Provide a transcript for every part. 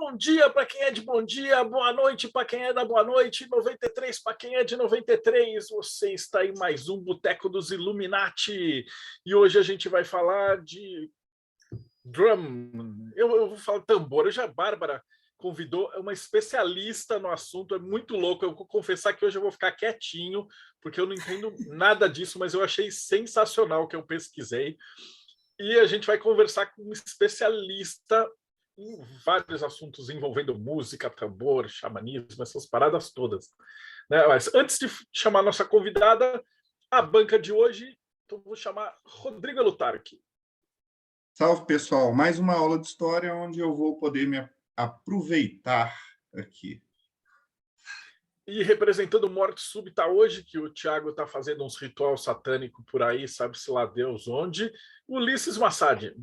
bom dia para quem é de bom dia, boa noite para quem é da boa noite, 93 para quem é de 93. Você está em mais um Boteco dos Illuminati e hoje a gente vai falar de drum. Eu vou falar tambor. Hoje a Bárbara convidou uma especialista no assunto, é muito louco. Eu vou confessar que hoje eu vou ficar quietinho, porque eu não entendo nada disso, mas eu achei sensacional o que eu pesquisei. E a gente vai conversar com um especialista em vários assuntos envolvendo música, tambor, xamanismo, essas paradas todas. Né? Mas antes de chamar a nossa convidada, a banca de hoje, então vou chamar Rodrigo Elutarque. Salve, pessoal. Mais uma aula de história onde eu vou poder me aproveitar aqui. E representando Morte Súbita hoje, que o Thiago está fazendo uns ritual satânico por aí, sabe-se lá Deus onde, Ulisses Massad.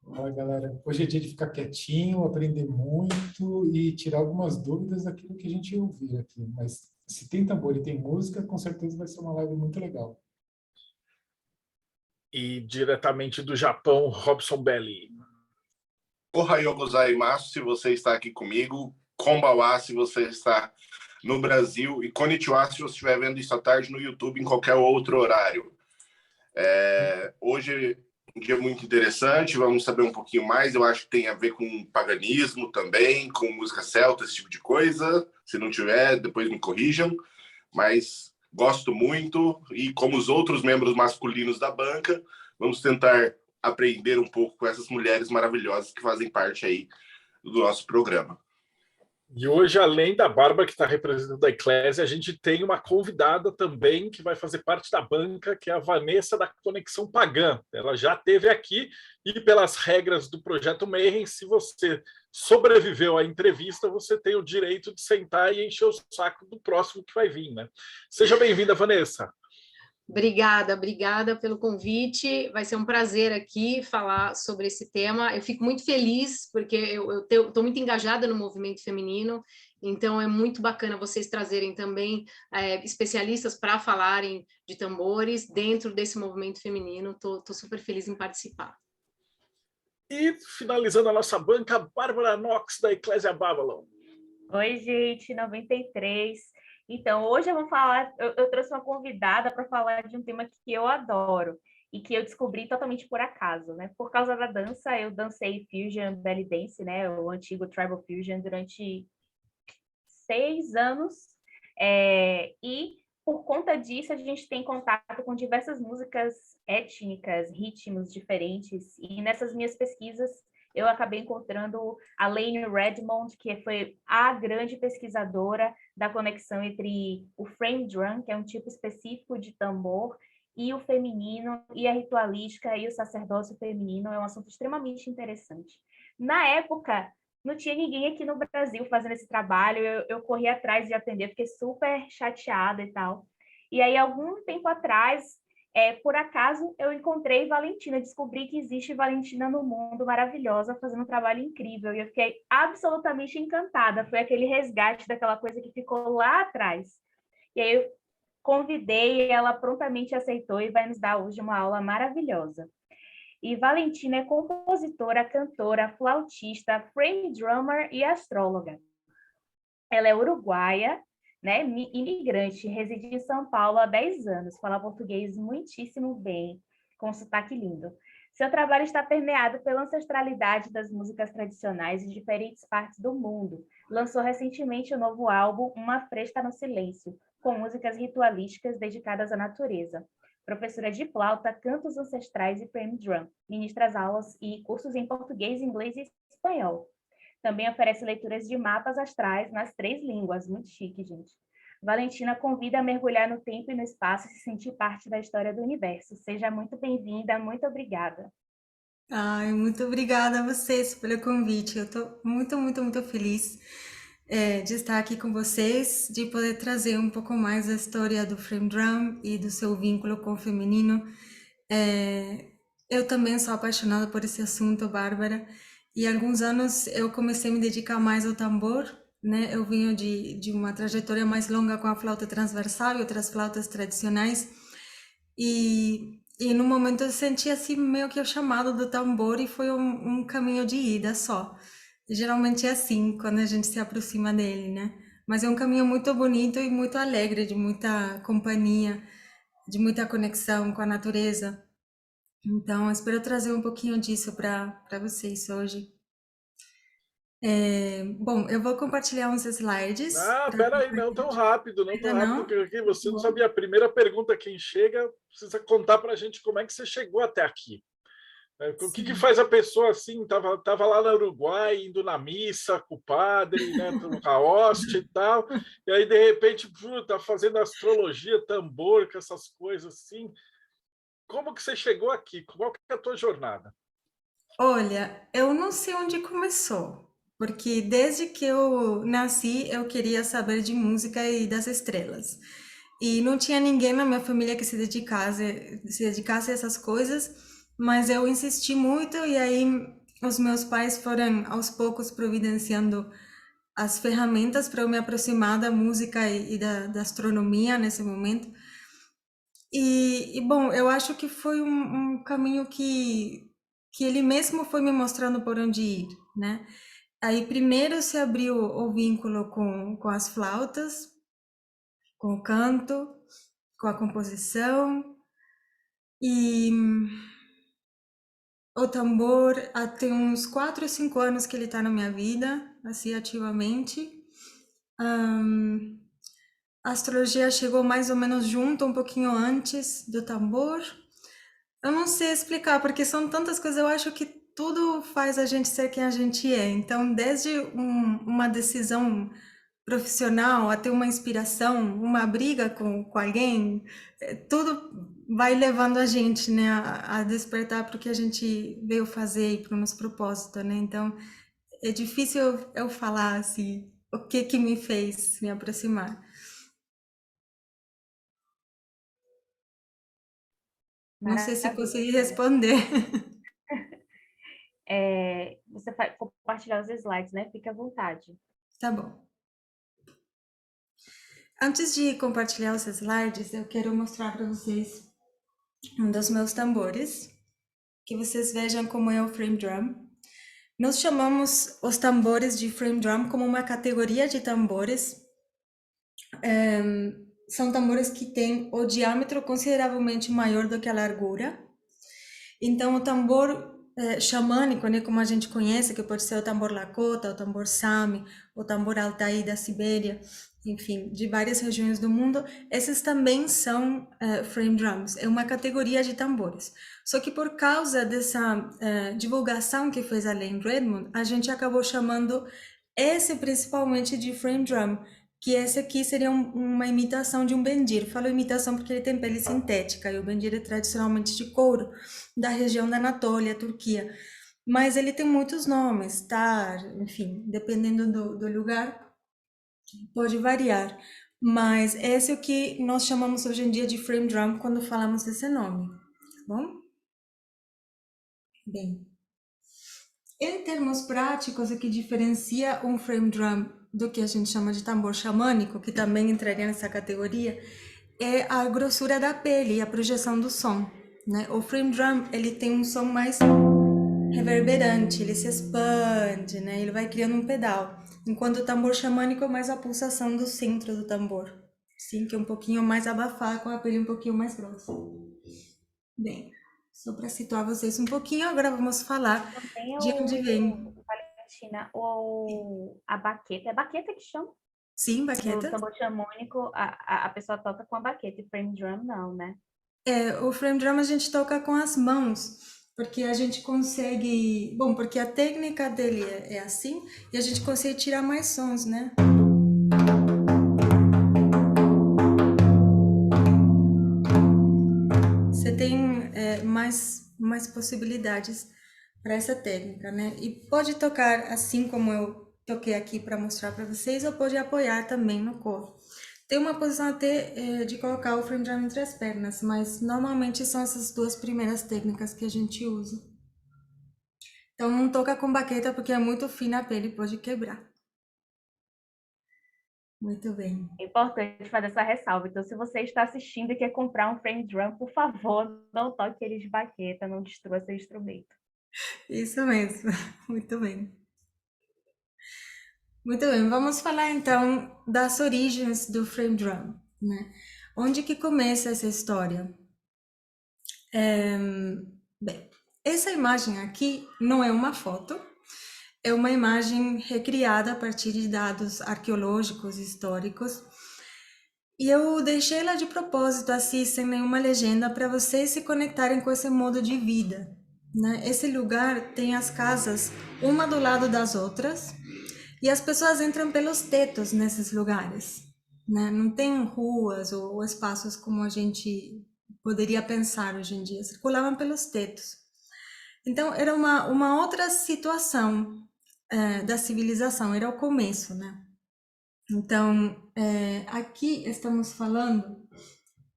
Fala, galera. Hoje é dia de ficar quietinho, aprender muito e tirar algumas dúvidas daquilo que a gente ouvir aqui. Mas se tem tambor e tem música, com certeza vai ser uma live muito legal. E diretamente do Japão, Robson Belli. Ohayou gozaimasu, se você está aqui comigo. Konbawa, se você está no Brasil. E konnichiwa, se você estiver vendo isso à tarde no YouTube, em qualquer outro horário. Hoje é um dia muito interessante, vamos saber um pouquinho mais. Eu acho que tem a ver com paganismo também, com música celta, esse tipo de coisa. Se não tiver, depois me corrijam. Mas gosto muito e, como os outros membros masculinos da banca, vamos tentar aprender um pouco com essas mulheres maravilhosas que fazem parte aí do nosso programa. E hoje, além da Bárbara, que está representando a Eclésia, a gente tem uma convidada também que vai fazer parte da banca, que é a Vanessa da Conexão Pagã. Ela já esteve aqui e, pelas regras do Projeto Mayhem, se você sobreviveu à entrevista, você tem o direito de sentar e encher o saco do próximo que vai vir, né? Seja bem-vinda, Vanessa. Obrigada pelo convite. Vai ser um prazer aqui falar sobre esse tema. Eu fico muito feliz, porque eu estou muito engajada no movimento feminino, então é muito bacana vocês trazerem também especialistas para falarem de tambores dentro desse movimento feminino. Estou super feliz em participar. E, finalizando a nossa banca, Bárbara Knox, da Eclésia Babylon. Oi, gente, 93. Então, hoje eu vou falar, eu trouxe uma convidada para falar de um tema que eu adoro e que eu descobri totalmente por acaso, né? Por causa da dança, eu dancei Fusion Belly Dance, né? O antigo Tribal Fusion durante 6 anos. E por conta disso, a gente tem contato com diversas músicas étnicas, ritmos diferentes. E nessas minhas pesquisas, eu acabei encontrando a Lane Redmond, que foi a grande pesquisadora da conexão entre o frame drum, que é um tipo específico de tambor, e o feminino, e a ritualística e o sacerdócio feminino. É um assunto extremamente interessante. Na época, não tinha ninguém aqui no Brasil fazendo esse trabalho, eu corri atrás de atender, fiquei super chateada e tal. E aí, algum tempo atrás, por acaso, eu encontrei Valentina, descobri que existe Valentina no mundo, maravilhosa, fazendo um trabalho incrível, e eu fiquei absolutamente encantada, foi aquele resgate daquela coisa que ficou lá atrás. E aí eu convidei, e ela prontamente aceitou e vai nos dar hoje uma aula maravilhosa. E Valentina é compositora, cantora, flautista, frame drummer e astróloga. Ela é uruguaia, né, imigrante, reside em São Paulo há 10 anos, fala português muitíssimo bem, com sotaque lindo. Seu trabalho está permeado pela ancestralidade das músicas tradicionais de diferentes partes do mundo. Lançou recentemente o novo álbum Uma Fresta no Silêncio, com músicas ritualísticas dedicadas à natureza. Professora de flauta, cantos ancestrais e frame drum. Ministra aulas e cursos em português, inglês e espanhol. Também oferece leituras de mapas astrais nas 3 línguas. Muito chique, gente. Valentina convida a mergulhar no tempo e no espaço e se sentir parte da história do universo. Seja muito bem-vinda, muito obrigada. Ai, muito obrigada a vocês pelo convite. Eu estou muito feliz de estar aqui com vocês, de poder trazer um pouco mais a história do frame drum e do seu vínculo com o feminino. Eu também sou apaixonada por esse assunto, Bárbara, e há alguns anos eu comecei a me dedicar mais ao tambor, né? Eu venho de uma trajetória mais longa com a flauta transversal e outras flautas tradicionais, e no momento eu senti assim meio que o chamado do tambor e foi um caminho de ida só. Geralmente é assim, quando a gente se aproxima dele, né? Mas é um caminho muito bonito e muito alegre, de muita companhia, de muita conexão com a natureza. Então, eu espero trazer um pouquinho disso para vocês hoje. Bom, eu vou compartilhar uns slides. Ah, peraí, não tão rápido, não tão Ainda rápido, não? que aqui você não Bom. sabia. A primeira pergunta, quem chega, precisa contar para a gente como é que você chegou até aqui. O que Sim. faz a pessoa assim, tava lá no Uruguai, indo na missa com o padre, né, com a hóstia e tal, e aí, de repente, tá fazendo astrologia, tambor, com essas coisas assim. Como que você chegou aqui? Qual que é a tua jornada? Olha, eu não sei onde começou, porque desde que eu nasci eu queria saber de música e das estrelas. E não tinha ninguém na minha família que se dedicasse a essas coisas, mas eu insisti muito e aí os meus pais foram aos poucos providenciando as ferramentas para eu me aproximar da música e da astronomia nesse momento. Bom, eu acho que foi um caminho que ele mesmo foi me mostrando por onde ir, né? Aí primeiro se abriu o vínculo com as flautas, com o canto, com a composição, e o tambor, tem uns 4 ou 5 anos que ele está na minha vida, assim, ativamente. A astrologia chegou mais ou menos junto, um pouquinho antes do tambor. Eu não sei explicar, porque são tantas coisas, eu acho que tudo faz a gente ser quem a gente é. Então, desde uma decisão profissional até uma inspiração, uma briga com alguém, tudo vai levando a gente, né, a despertar para o que a gente veio fazer e para o nosso propósito, né? Então, é difícil eu falar assim, o que me fez me aproximar. Não sei se Maravilha. consegui responder. Você vai compartilhar os slides, né? Fique à vontade. Tá bom. Antes de compartilhar os slides, eu quero mostrar para vocês um dos meus tambores, que vocês vejam como é o frame drum. Nós chamamos os tambores de frame drum como uma categoria de tambores. São tambores que têm o diâmetro consideravelmente maior do que a largura. Então, o tambor xamânico, né, como a gente conhece, que pode ser o tambor Lakota, o tambor Sami, o tambor Altai da Sibéria, enfim, de várias regiões do mundo, esses também são frame drums, é uma categoria de tambores. Só que por causa dessa divulgação que fez a Lane Redmond, a gente acabou chamando esse principalmente de frame drum, que esse aqui seria uma imitação de um bendir. Falo imitação porque ele tem pele sintética, e o bendir é tradicionalmente de couro, da região da Anatólia, Turquia. Mas ele tem muitos nomes, tar, enfim, dependendo do lugar, pode variar. Mas esse é o que nós chamamos hoje em dia de frame drum quando falamos desse nome, tá bom? Bem, em termos práticos, o que diferencia um frame drum do que a gente chama de tambor xamânico, que também entraria nessa categoria, é a grossura da pele e a projeção do som, né? O frame drum, ele tem um som mais reverberante, ele se expande, né? Ele vai criando um pedal, enquanto o tambor xamânico é mais a pulsação do centro do tambor, sim, que é um pouquinho mais abafada, com a pele um pouquinho mais grossa. Bem, só para situar vocês um pouquinho, agora vamos falar Também de onde vem. Valentina, a baqueta, é baqueta que chama? Sim, No baqueta. tambor xamânico, a pessoa toca com a baqueta, e frame drum não, né? O frame drum a gente toca com as mãos, porque a gente consegue... Bom, porque a técnica dele é assim, e a gente consegue tirar mais sons, né? Você tem mais possibilidades para essa técnica, né? E pode tocar assim como eu toquei aqui para mostrar para vocês, ou pode apoiar também no corpo. Tem uma posição até de colocar o frame drum entre as pernas, mas normalmente são essas duas primeiras técnicas que a gente usa. Então não toca com baqueta porque é muito fina a pele, pode quebrar. Muito bem. É importante fazer essa ressalva. Então, se você está assistindo e quer comprar um frame drum, por favor, não toque ele de baqueta, não destrua seu instrumento. Isso mesmo, muito bem. Muito bem, vamos falar então das origens do frame drum, né? Onde que começa essa história? Bem, essa imagem aqui não é uma foto, é uma imagem recriada a partir de dados arqueológicos históricos. E eu deixei ela de propósito assim, sem nenhuma legenda, para vocês se conectarem com esse modo de vida, né? Esse lugar tem as casas uma do lado das outras e as pessoas entram pelos tetos nesses lugares, né? Não tem ruas ou espaços como a gente poderia pensar hoje em dia, circulavam pelos tetos. Então, era uma outra situação da civilização, era o começo, né? Então, aqui estamos falando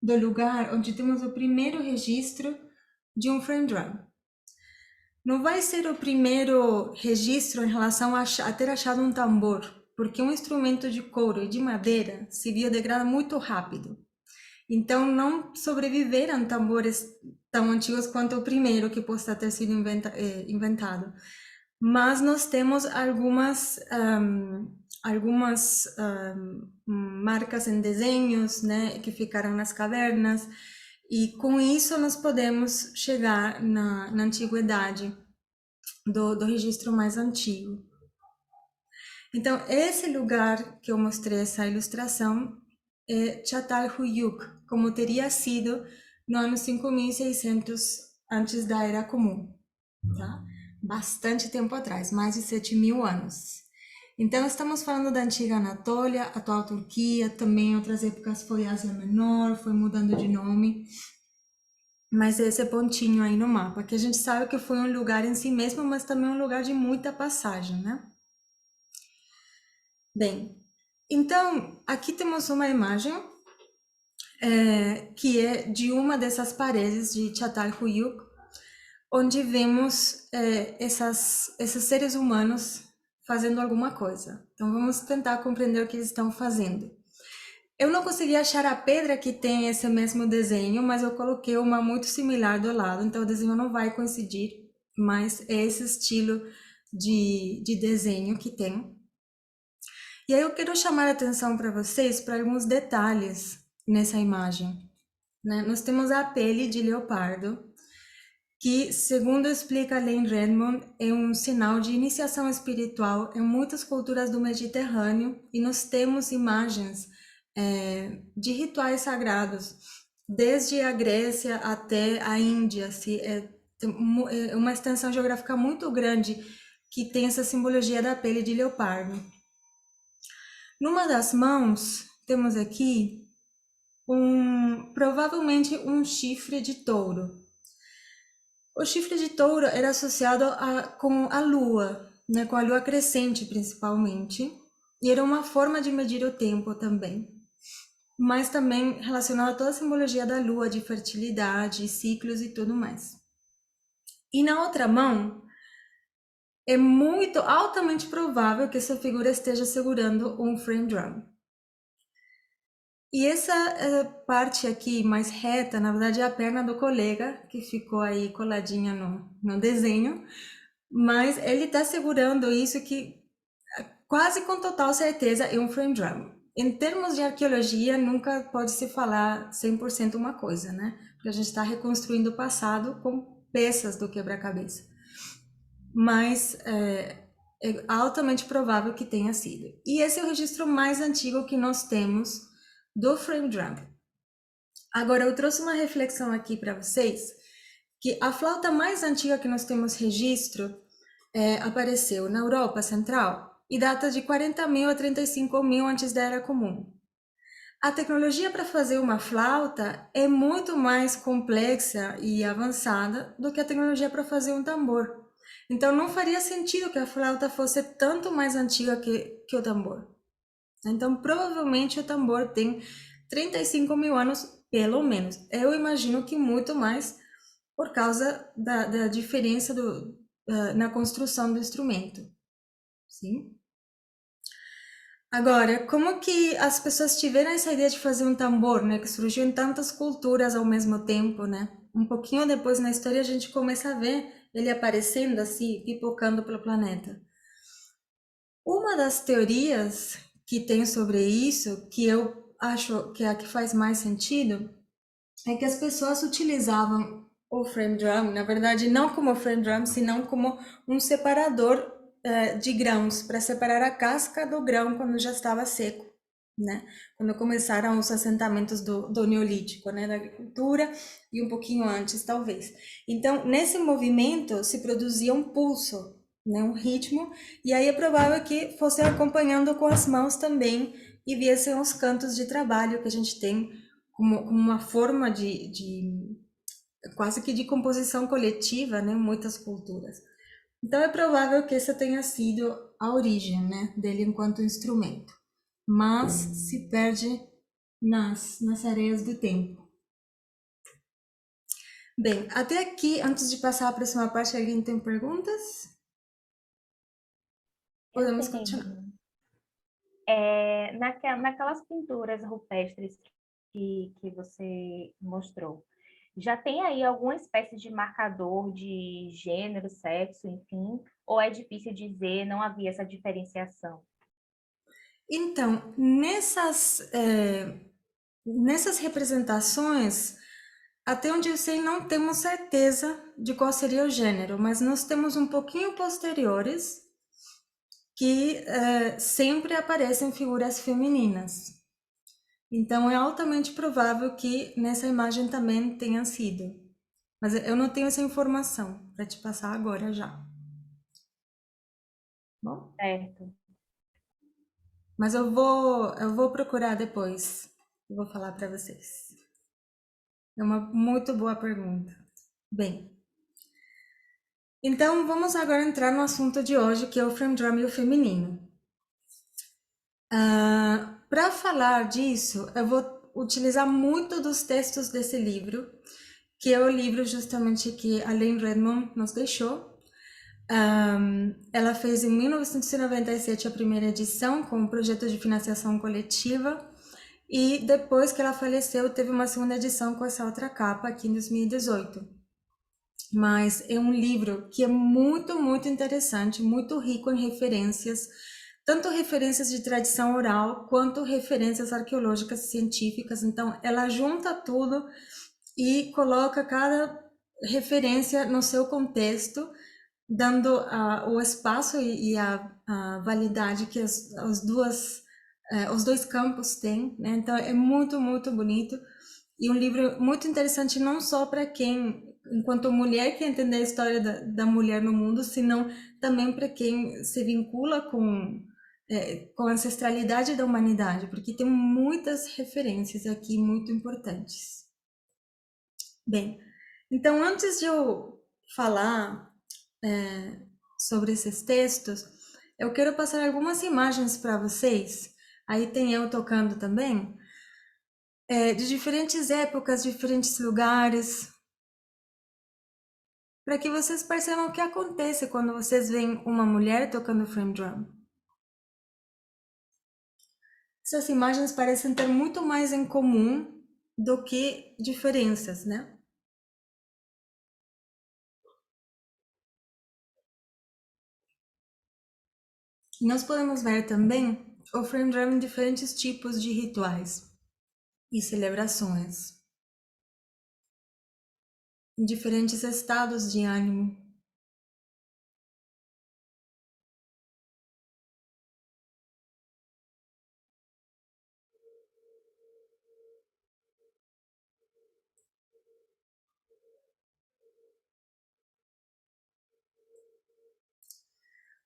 do lugar onde temos o primeiro registro de um frame drum. Não vai ser o primeiro registro em relação a ter achado um tambor, porque um instrumento de couro e de madeira se biodegrada muito rápido. Então, não sobreviveram tambores tão antigos quanto o primeiro que possa ter sido inventado. Mas nós temos algumas marcas em desenhos, né, que ficaram nas cavernas, e com isso nós podemos chegar na antiguidade do registro mais antigo. Então, esse lugar que eu mostrei essa ilustração é Çatalhöyük, como teria sido no ano 5600 antes da Era Comum, tá? Bastante tempo atrás, mais de 7.000 anos. Então, estamos falando da antiga Anatólia, atual Turquia, também em outras épocas foi Ásia Menor, foi mudando de nome. Mas esse pontinho aí no mapa, que a gente sabe que foi um lugar em si mesmo, mas também um lugar de muita passagem, né? Bem, então, aqui temos uma imagem que é de uma dessas paredes de Çatalhöyük, onde vemos esses seres humanos fazendo alguma coisa. Então, vamos tentar compreender o que eles estão fazendo. Eu não consegui achar a pedra que tem esse mesmo desenho, mas eu coloquei uma muito similar do lado, então o desenho não vai coincidir, mas é esse estilo de desenho que tem. E aí eu quero chamar a atenção para vocês para alguns detalhes nessa imagem, né? Nós temos a pele de leopardo, que, segundo explica Lane Redmond, é um sinal de iniciação espiritual em muitas culturas do Mediterrâneo, e nós temos imagens de rituais sagrados, desde a Grécia até a Índia. Assim, é uma extensão geográfica muito grande que tem essa simbologia da pele de leopardo. Numa das mãos, temos aqui provavelmente um chifre de touro. O chifre de touro era associado com a lua, né, com a lua crescente principalmente, e era uma forma de medir o tempo também, mas também relacionado a toda a simbologia da lua, de fertilidade, ciclos e tudo mais. E na outra mão, é muito altamente provável que essa figura esteja segurando um frame drum. E essa parte aqui mais reta, na verdade, é a perna do colega, que ficou aí coladinha no desenho, mas ele está segurando isso que, quase com total certeza, é um frame drum. Em termos de arqueologia, nunca pode se falar 100% uma coisa, né? Porque a gente está reconstruindo o passado com peças do quebra-cabeça. Mas é altamente provável que tenha sido. E esse é o registro mais antigo que nós temos do frame drum. Agora, eu trouxe uma reflexão aqui para vocês, que a flauta mais antiga que nós temos registro apareceu na Europa Central e data de 40.000 a 35.000 antes da Era Comum. A tecnologia para fazer uma flauta é muito mais complexa e avançada do que a tecnologia para fazer um tambor. Então, não faria sentido que a flauta fosse tanto mais antiga que o tambor. Então, provavelmente o tambor tem 35.000 anos, pelo menos. Eu imagino que muito mais, por causa da diferença na construção do instrumento. Sim? Agora, como que as pessoas tiveram essa ideia de fazer um tambor, né? Que surgiu em tantas culturas ao mesmo tempo, né? Um pouquinho depois na história a gente começa a ver ele aparecendo assim, pipocando pelo planeta. Uma das teorias que tem sobre isso, que eu acho que é a que faz mais sentido, é que as pessoas utilizavam o frame drum, na verdade, não como frame drum, senão como um separador de grãos, para separar a casca do grão quando já estava seco, né? Quando começaram os assentamentos do Neolítico, né? Da agricultura, e um pouquinho antes, talvez. Então, nesse movimento se produzia um pulso, né? Um ritmo, e aí é provável que fossem acompanhando com as mãos também, e viessem os cantos de trabalho que a gente tem como uma forma de quase que de composição coletiva, né, em muitas culturas. Então é provável que essa tenha sido a origem, né, dele enquanto instrumento, mas se perde nas areias do tempo. Bem, até aqui, antes de passar à próxima parte, alguém tem perguntas? Podemos continuar. Naquelas pinturas rupestres que você mostrou, já tem aí alguma espécie de marcador de gênero, sexo, enfim? Ou é difícil dizer, não havia essa diferenciação? Então, nessas representações, até onde eu sei, não temos certeza de qual seria o gênero, mas nós temos um pouquinho posteriores que sempre aparecem figuras femininas. Então, é altamente provável que nessa imagem também tenha sido. Mas eu não tenho essa informação para te passar agora já. Bom? Certo. Mas eu vou procurar depois. Eu vou falar para vocês. É uma muito boa pergunta. Bem, então vamos agora entrar no assunto de hoje, que é o frame drum e o feminino. Para falar disso, eu vou utilizar muito dos textos desse livro, que é o livro justamente que a Lane Redmond nos deixou. Ela fez em 1997 a primeira edição com um projeto de financiação coletiva, e depois que ela faleceu teve uma segunda edição com essa outra capa aqui em 2018. Mas é um livro que é muito, muito interessante, muito rico em referências, tanto referências de tradição oral, quanto referências arqueológicas e científicas. Então, ela junta tudo e coloca cada referência no seu contexto, dando o espaço e a validade que os dois campos têm, né? Então, é muito, muito bonito. E um livro muito interessante não só para quem, enquanto mulher, quer entender a história da mulher no mundo, senão também para quem se vincula com a ancestralidade da humanidade, porque tem muitas referências aqui muito importantes. Bem, então antes de eu falar sobre esses textos, eu quero passar algumas imagens para vocês. Aí tem eu tocando também, de diferentes épocas, diferentes lugares, para que vocês percebam o que acontece quando vocês veem uma mulher tocando frame drum. Essas imagens parecem ter muito mais em comum do que diferenças, né? E nós podemos ver também o frame drum em diferentes tipos de rituais e celebrações, em diferentes estados de ânimo.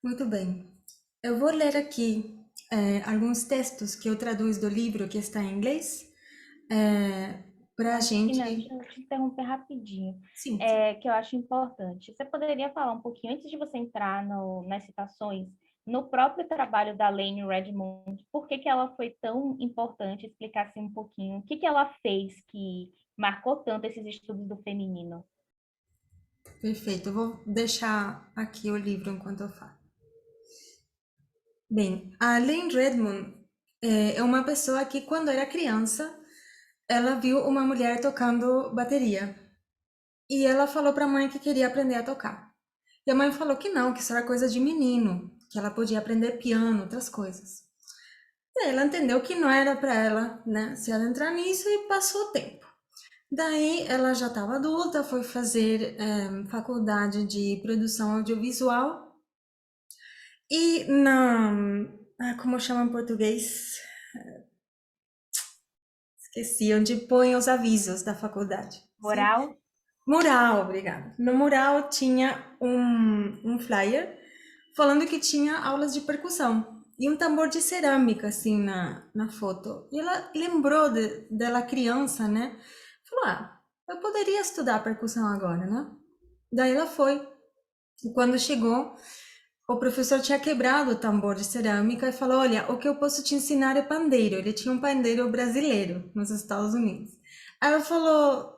Muito bem. Eu vou ler aqui alguns textos que eu traduzo do livro que está em inglês, para a gente... Tina, deixa eu te interromper rapidinho, Sim. que eu acho importante. Você poderia falar um pouquinho, antes de você entrar nas citações, no próprio trabalho da Lane Redmond, por que ela foi tão importante? Explicar assim um pouquinho o que ela fez que marcou tanto esses estudos do feminino. Perfeito. Eu vou deixar aqui o livro enquanto eu falo. Bem, a Lane Redmond é uma pessoa que, quando era criança, ela viu uma mulher tocando bateria. E ela falou para a mãe que queria aprender a tocar. E a mãe falou que não, que isso era coisa de menino. que ela podia aprender piano, outras coisas. Daí ela entendeu que não era para ela, né, se adentrar nisso e passou o tempo. Daí ela já estava adulta, foi fazer faculdade de produção audiovisual e como chama em português? Esqueci, onde põe os avisos da faculdade. Moral? Mural, obrigada. No mural tinha um flyer falando que tinha aulas de percussão e um tambor de cerâmica, assim, na foto. E ela lembrou dela criança, né? Falou, eu poderia estudar percussão agora, né? Daí ela foi. E quando chegou, o professor tinha quebrado o tambor de cerâmica e falou, olha, o que eu posso te ensinar é pandeiro. Ele tinha um pandeiro brasileiro nos Estados Unidos. Aí ela falou,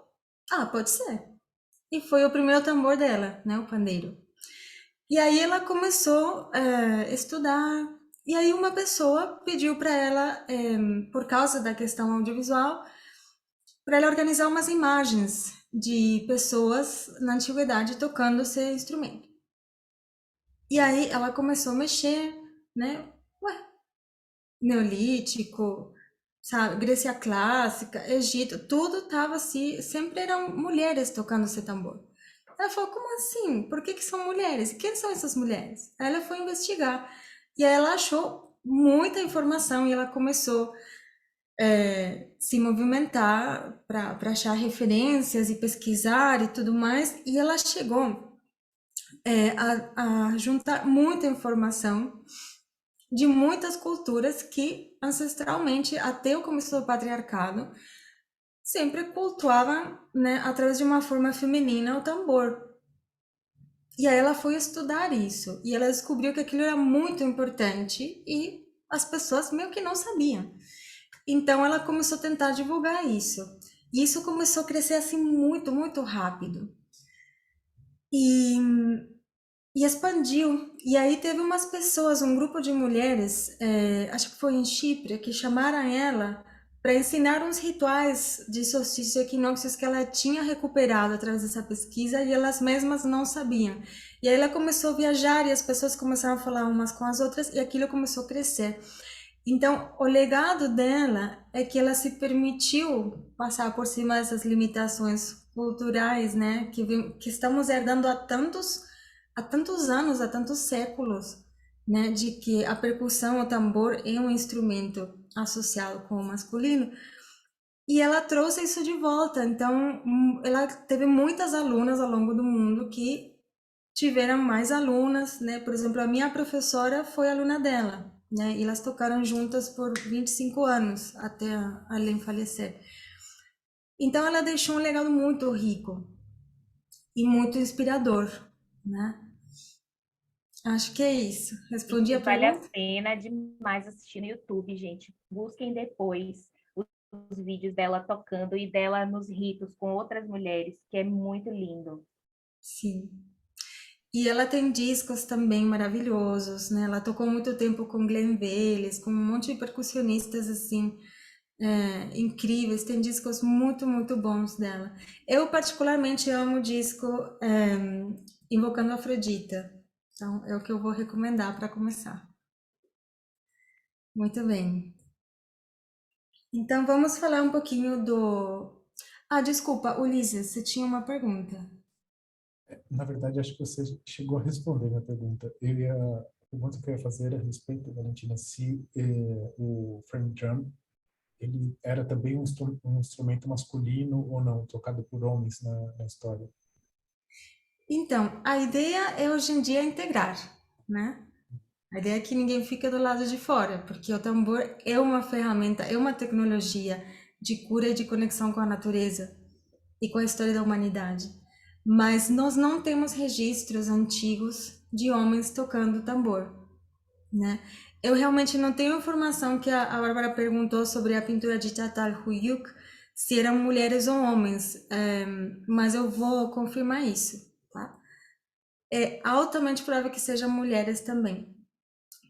pode ser. E foi o primeiro tambor dela, né, o pandeiro. E aí ela começou a estudar. E aí uma pessoa pediu para ela, por causa da questão audiovisual, para ela organizar umas imagens de pessoas na antiguidade tocando esse instrumento. E aí ela começou a mexer, né? Neolítico, sabe? Grécia clássica, Egito, tudo estava assim, sempre eram mulheres tocando esse tambor. Ela falou, como assim? Por que são mulheres? Quem são essas mulheres? Aí ela foi investigar. E aí ela achou muita informação e ela começou se movimentar para achar referências e pesquisar e tudo mais. E ela chegou a juntar muita informação de muitas culturas que ancestralmente, até o começo do patriarcado, sempre cultuavam, né, através de uma forma feminina o tambor. E aí ela foi estudar isso e ela descobriu que aquilo era muito importante e as pessoas meio que não sabiam. Então ela começou a tentar divulgar isso. E isso começou a crescer assim muito, muito rápido. E expandiu. E aí teve umas pessoas, um grupo de mulheres, acho que foi em Chipre, que chamaram ela para ensinar uns rituais de solstício e equinócios que ela tinha recuperado através dessa pesquisa e elas mesmas não sabiam. E aí ela começou a viajar e as pessoas começaram a falar umas com as outras e aquilo começou a crescer. Então, o legado dela é que ela se permitiu passar por cima dessas limitações culturais, né, que estamos herdando há tantos anos, há tantos séculos, né, de que a percussão, o tambor é um instrumento associado com o masculino, e ela trouxe isso de volta. Então, ela teve muitas alunas ao longo do mundo que tiveram mais alunas, né? Por exemplo, a minha professora foi aluna dela, né? E elas tocaram juntas por 25 anos até a Ellen falecer. Então, ela deixou um legado muito rico e muito inspirador, né? Acho que é isso. Respondi a Vale a pergunta? pena demais assistir no YouTube, gente. Busquem depois os vídeos dela tocando e dela nos ritos com outras mulheres, que é muito lindo. Sim. E ela tem discos também maravilhosos, né? Ela tocou muito tempo com Glenn Veles, com um monte de percussionistas assim, incríveis. Tem discos muito, muito bons dela. Eu particularmente amo o disco Invocando Afrodita. Então, é o que eu vou recomendar para começar. Muito bem. Então, vamos falar um pouquinho do... desculpa, Ulisses, você tinha uma pergunta. Na verdade, acho que você chegou a responder a minha pergunta. A pergunta que eu ia fazer era a respeito, Valentina, se o frame drum ele era também um instrumento masculino ou não, tocado por homens na história. Então, a ideia é hoje em dia integrar, né? A ideia é que ninguém fica do lado de fora, porque o tambor é uma ferramenta, é uma tecnologia de cura e de conexão com a natureza e com a história da humanidade. Mas nós não temos registros antigos de homens tocando tambor, né? Eu realmente não tenho informação que a Bárbara perguntou sobre a pintura de Çatalhöyük, se eram mulheres ou homens, mas eu vou confirmar isso, tá? É altamente provável que sejam mulheres também,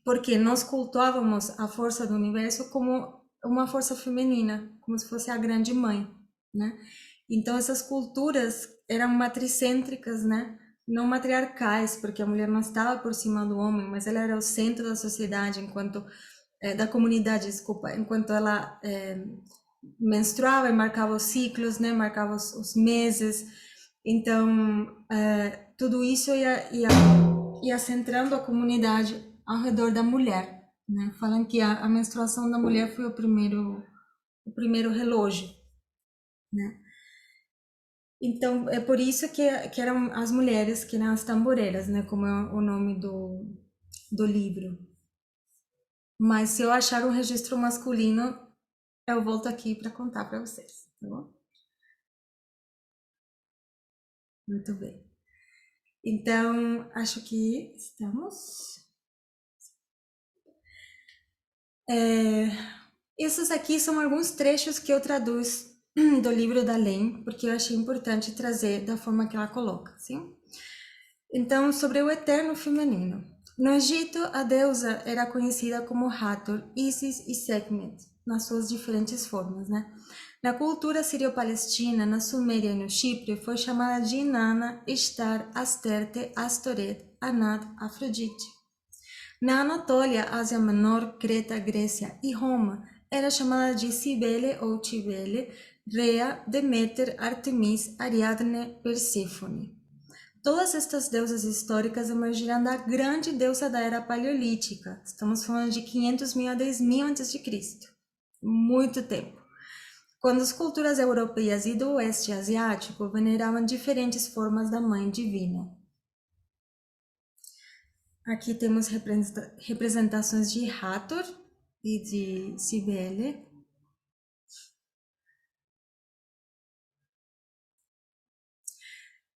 porque nós cultuávamos a força do universo como uma força feminina, como se fosse a grande mãe, né? Então essas culturas eram matricêntricas, né? não matriarcais, porque a mulher não estava por cima do homem, mas ela era o centro da sociedade, da comunidade, desculpa, enquanto ela menstruava e marcava os ciclos, né, marcava os meses. Então, tudo isso ia centrando a comunidade ao redor da mulher, né? Falam que a menstruação da mulher foi o primeiro relógio, né? Então, é por isso que eram as mulheres, que eram as tamboreiras, né? Como é o nome do livro. Mas se eu achar um registro masculino, eu volto aqui para contar para vocês, tá bom? Muito bem. Então, acho que estamos. Esses aqui são alguns trechos que eu traduzo do livro da Len, porque eu achei importante trazer da forma que ela coloca, sim? Então, sobre o eterno feminino. No Egito, a deusa era conhecida como Hathor, Isis e Sekhmet, nas suas diferentes formas, né? Na cultura sírio-palestina, na Suméria e no Chipre, foi chamada de Inanna, Ishtar, Asterte, Astoret, Anat, Afrodite. Na Anatólia, Ásia Menor, Creta, Grécia e Roma, era chamada de Cibele ou Cibele, Rhea, Deméter, Artemis, Ariadne, Perséfone. Todas estas deusas históricas emergiram da grande deusa da era paleolítica. Estamos falando de 500.000 a 10.000 a.C. Muito tempo. Quando as culturas europeias e do oeste asiático veneravam diferentes formas da mãe divina. Aqui temos representações de Hathor e de Cibele.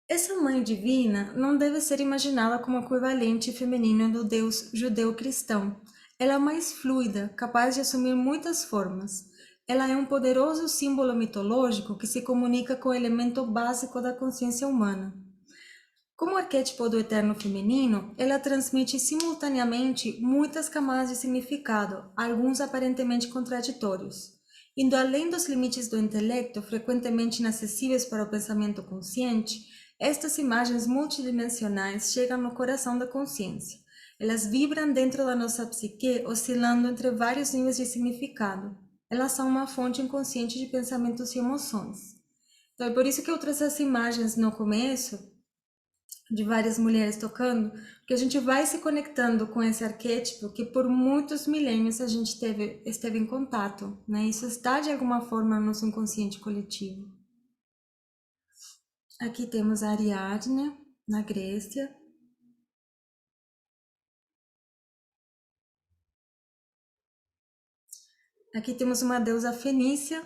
Essa mãe divina não deve ser imaginada como equivalente feminino do Deus judeu-cristão. Ela é mais fluida, capaz de assumir muitas formas. Ela é um poderoso símbolo mitológico que se comunica com o elemento básico da consciência humana. Como arquétipo do eterno feminino, ela transmite simultaneamente muitas camadas de significado, alguns aparentemente contraditórios. Indo além dos limites do intelecto, frequentemente inacessíveis para o pensamento consciente, estas imagens multidimensionais chegam no coração da consciência. Elas vibram dentro da nossa psique, oscilando entre vários níveis de significado. Elas são uma fonte inconsciente de pensamentos e emoções. Então, é por isso que eu trouxe essas imagens no começo, de várias mulheres tocando, porque a gente vai se conectando com esse arquétipo que por muitos milênios a gente esteve em contato, né? Isso está de alguma forma no nosso inconsciente coletivo. Aqui temos a Ariadne, na Grécia. Aqui temos uma deusa fenícia.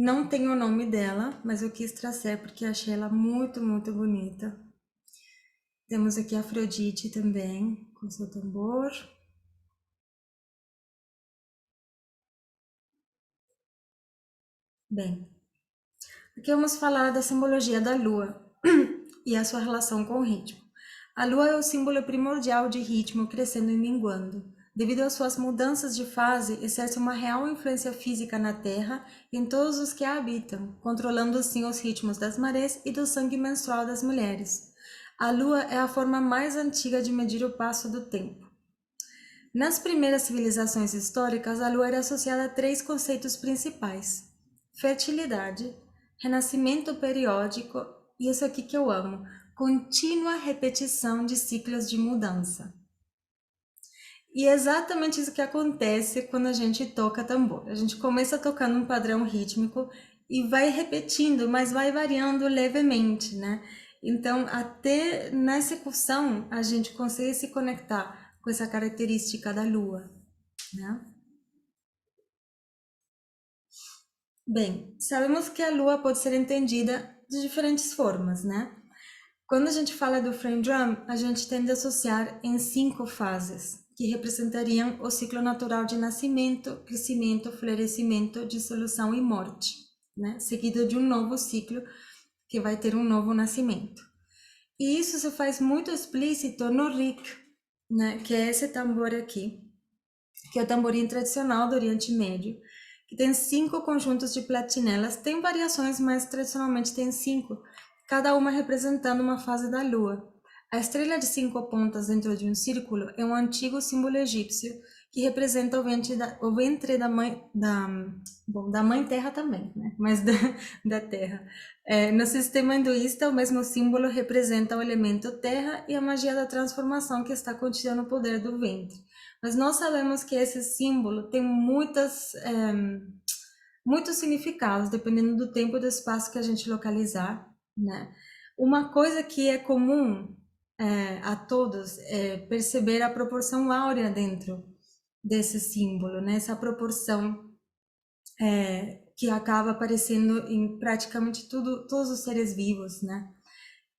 Não tem o nome dela, mas eu quis trazer porque achei ela muito, muito bonita. Temos aqui a Afrodite também, com seu tambor. Bem, aqui vamos falar da simbologia da lua e a sua relação com o ritmo. A lua é o símbolo primordial de ritmo crescendo e minguando. Devido às suas mudanças de fase, exerce uma real influência física na Terra e em todos os que a habitam, controlando assim os ritmos das marés e do sangue menstrual das mulheres. A lua é a forma mais antiga de medir o passo do tempo. Nas primeiras civilizações históricas, a lua era associada a 3 conceitos principais: fertilidade, renascimento periódico e isso aqui que eu amo, contínua repetição de ciclos de mudança. E é exatamente isso que acontece quando a gente toca tambor. A gente começa tocando um padrão rítmico e vai repetindo, mas vai variando levemente, né? Então, até na execução, a gente consegue se conectar com essa característica da lua, né? Bem, sabemos que a lua pode ser entendida de diferentes formas, né? Quando a gente fala do frame drum, a gente tende a associar em 5 fases, que representariam o ciclo natural de nascimento, crescimento, florescimento, dissolução e morte, né? Seguido de um novo ciclo que vai ter um novo nascimento. E isso se faz muito explícito no rik, né? Que é esse tambor aqui, que é o tamborim tradicional do Oriente Médio, que tem 5 conjuntos de platinelas. Tem variações, mas tradicionalmente tem 5, cada uma representando uma fase da lua. A estrela de 5 pontas dentro de um círculo é um antigo símbolo egípcio que representa o ventre da mãe, da mãe terra também, né? Mas da terra. No sistema hinduísta, o mesmo símbolo representa o elemento terra e a magia da transformação que está contida no poder do ventre. Mas nós sabemos que esse símbolo tem muitos significados, dependendo do tempo e do espaço que a gente localizar, né? Uma coisa que é comum a todos é perceber a proporção áurea dentro desse símbolo, né? Essa proporção que acaba aparecendo em praticamente todos os seres vivos, né?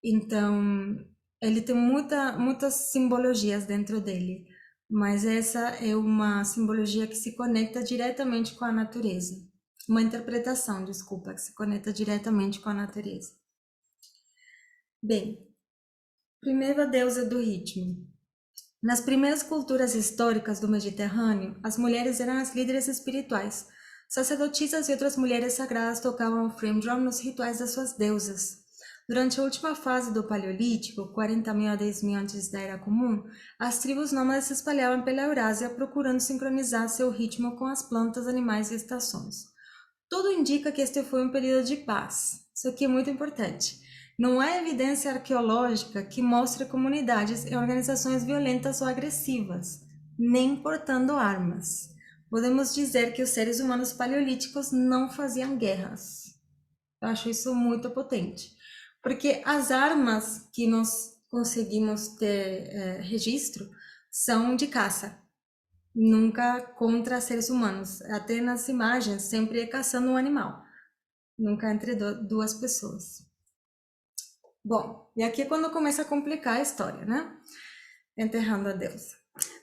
Então, ele tem muitas simbologias dentro dele, mas essa é uma simbologia que se conecta diretamente com a natureza. Uma interpretação, desculpa, que se conecta diretamente com a natureza. Bem, primeiro a deusa do ritmo. Nas primeiras culturas históricas do Mediterrâneo, as mulheres eram as líderes espirituais. Sacerdotisas e outras mulheres sagradas tocavam o frame drum nos rituais das suas deusas. Durante a última fase do Paleolítico, 40.000 a 10.000 antes da Era Comum, as tribos nômades se espalhavam pela Eurásia procurando sincronizar seu ritmo com as plantas, animais e estações. Tudo indica que este foi um período de paz. Isso aqui é muito importante. Não há evidência arqueológica que mostre comunidades e organizações violentas ou agressivas, nem portando armas. Podemos dizer que os seres humanos paleolíticos não faziam guerras. Eu acho isso muito potente, porque as armas que nós conseguimos ter registro são de caça, nunca contra seres humanos. Até nas imagens, sempre é caçando um animal, nunca entre duas pessoas. Bom, e aqui é quando começa a complicar a história, né? Enterrando a deusa.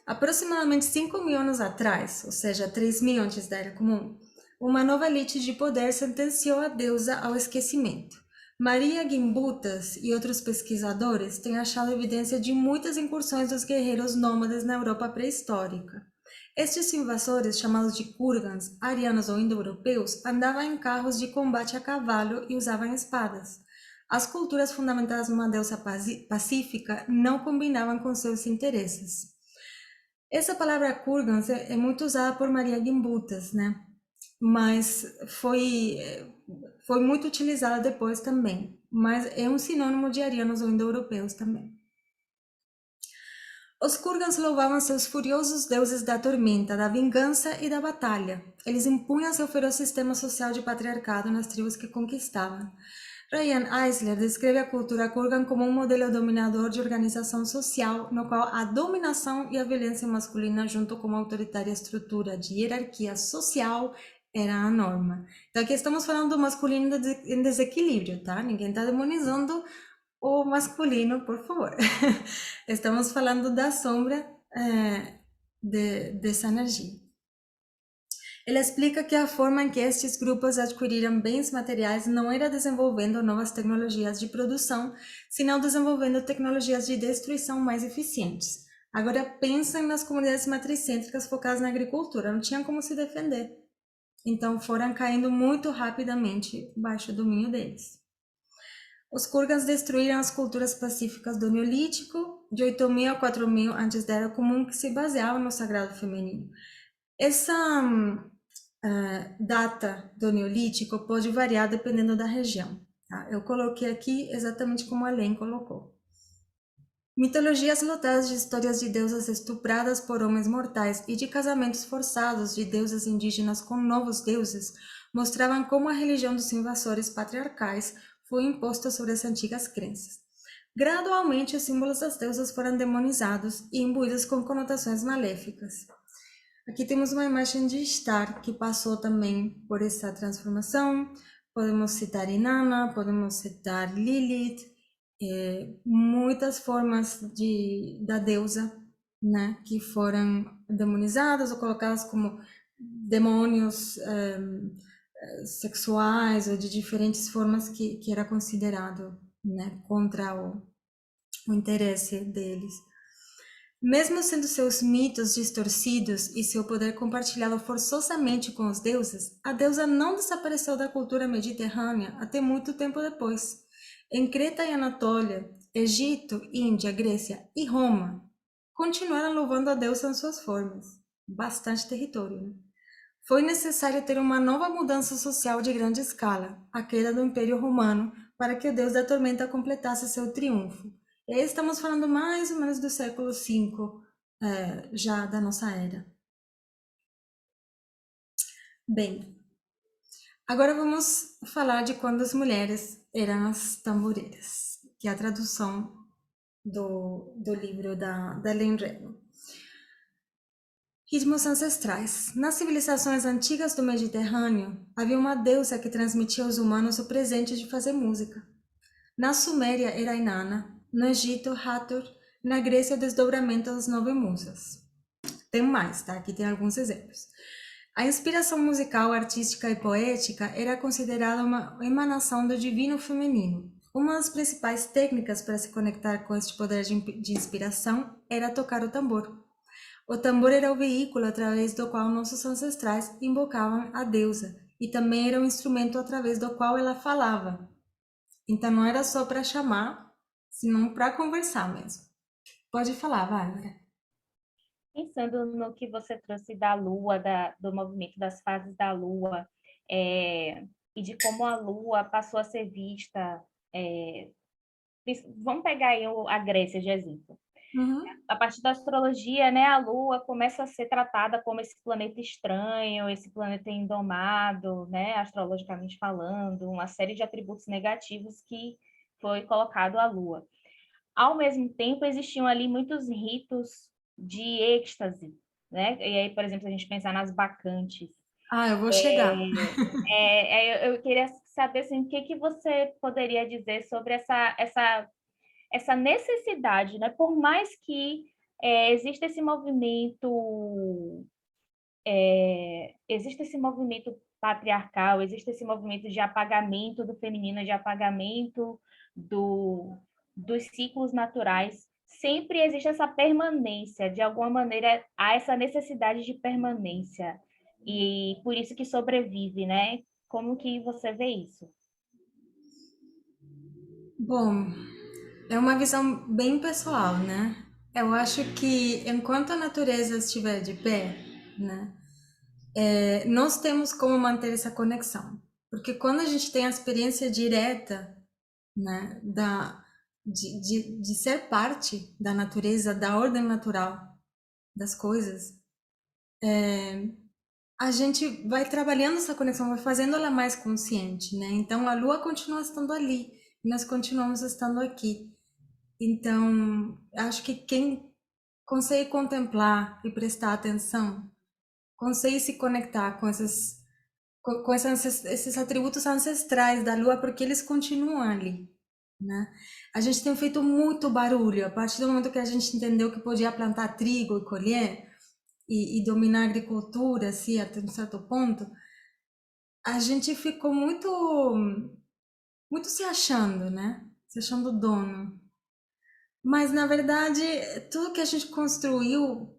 Aproximadamente 5.000 anos atrás, ou seja, 3.000 antes da Era Comum, uma nova elite de poder sentenciou a deusa ao esquecimento. Maria Gimbutas e outros pesquisadores têm achado evidência de muitas incursões dos guerreiros nômades na Europa pré-histórica. Estes invasores, chamados de kurgans, arianos ou indo-europeus, andavam em carros de combate a cavalo e usavam espadas. As culturas fundamentadas numa deusa pacífica não combinavam com seus interesses. Essa palavra kurgans é muito usada por Maria Gimbutas, né? Mas foi muito utilizada depois também. Mas é um sinônimo de arianos ou indo-europeus também. Os kurgans louvavam seus furiosos deuses da tormenta, da vingança e da batalha. Eles impunham seu feroz sistema social de patriarcado nas tribos que conquistavam. Ryan Eisler descreve a cultura kurgan como um modelo dominador de organização social, no qual a dominação e a violência masculina, junto com uma autoritária estrutura de hierarquia social, era a norma. Então aqui estamos falando do masculino em desequilíbrio, tá? Ninguém está demonizando o masculino, por favor. Estamos falando da sombra dessa energia. Ele explica que a forma em que estes grupos adquiriram bens materiais não era desenvolvendo novas tecnologias de produção, senão desenvolvendo tecnologias de destruição mais eficientes. Agora pensem nas comunidades matricêntricas focadas na agricultura, não tinham como se defender. Então foram caindo muito rapidamente baixo o domínio deles. Os kurgans destruíram as culturas pacíficas do Neolítico, de 8.000 a 4.000 antes da Era Comum, que se baseavam no sagrado feminino. Essa data do Neolítico pode variar dependendo da região. Tá? Eu coloquei aqui exatamente como a Len colocou. Mitologias lotadas de histórias de deusas estupradas por homens mortais e de casamentos forçados de deusas indígenas com novos deuses mostravam como a religião dos invasores patriarcais foi imposta sobre as antigas crenças. Gradualmente, os símbolos das deusas foram demonizados e imbuídos com conotações maléficas. Aqui temos uma imagem de Star, que passou também por essa transformação. Podemos citar Inanna, podemos citar Lilith, muitas formas da deusa, né, que foram demonizadas ou colocadas como demônios sexuais ou de diferentes formas que era considerado, né, contra o interesse deles. Mesmo sendo seus mitos distorcidos e seu poder compartilhado forçosamente com os deuses, a deusa não desapareceu da cultura mediterrânea até muito tempo depois. Em Creta e Anatólia, Egito, Índia, Grécia e Roma continuaram louvando a Deus em suas formas. Bastante território, né? Foi necessário ter uma nova mudança social de grande escala, a queda do Império Romano, para que o Deus da tormenta completasse seu triunfo. E aí estamos falando mais ou menos do século V, já da nossa era. Bem, agora vamos falar de quando as mulheres eram as tamboreiras, que é a tradução do livro da Ellen Reno. Ritmos ancestrais. Nas civilizações antigas do Mediterrâneo, havia uma deusa que transmitia aos humanos o presente de fazer música. Na Suméria era Inanna, no Egito, Hathor, na Grécia o desdobramento das 9 musas. Tem mais, tá? Aqui tem alguns exemplos. A inspiração musical, artística e poética era considerada uma emanação do divino feminino. Uma das principais técnicas para se conectar com este poder de inspiração era tocar o tambor. O tambor era o veículo através do qual nossos ancestrais invocavam a deusa e também era um instrumento através do qual ela falava. Então não era só para chamar, senão para conversar mesmo. Pode falar, Bárbara. Pensando no que você trouxe da Lua, do movimento das fases da Lua, e de como a Lua passou a ser vista, vamos pegar aí a Grécia de exemplo. Uhum. A partir da astrologia, né, a Lua começa a ser tratada como esse planeta estranho, esse planeta indomado, né, astrologicamente falando, uma série de atributos negativos que foi colocado à Lua. Ao mesmo tempo, existiam ali muitos ritos de êxtase, né? E aí, por exemplo, se a gente pensar nas bacantes. Eu vou chegar. Eu queria saber assim, o que você poderia dizer sobre essa necessidade, né? Por mais que exista esse movimento patriarcal, existe esse movimento de apagamento do feminino, de apagamento dos ciclos naturais, sempre existe essa permanência, de alguma maneira há essa necessidade de permanência, e por isso que sobrevive, né? Como que você vê isso? Bom, é uma visão bem pessoal, né? Eu acho que enquanto a natureza estiver de pé, né, nós temos como manter essa conexão. Porque quando a gente tem a experiência direta, né, de ser parte da natureza, da ordem natural das coisas, a gente vai trabalhando essa conexão, vai fazendo ela mais consciente, né? Então a Lua continua estando ali, e nós continuamos estando aqui. Então, acho que quem consegue contemplar e prestar atenção, consegue se conectar com esses atributos ancestrais da Lua, porque eles continuam ali, né? A gente tem feito muito barulho, a partir do momento que a gente entendeu que podia plantar trigo e colher, e dominar a agricultura, assim, até um certo ponto, a gente ficou muito, muito se achando, né? Se achando dono. Mas, na verdade, tudo que a gente construiu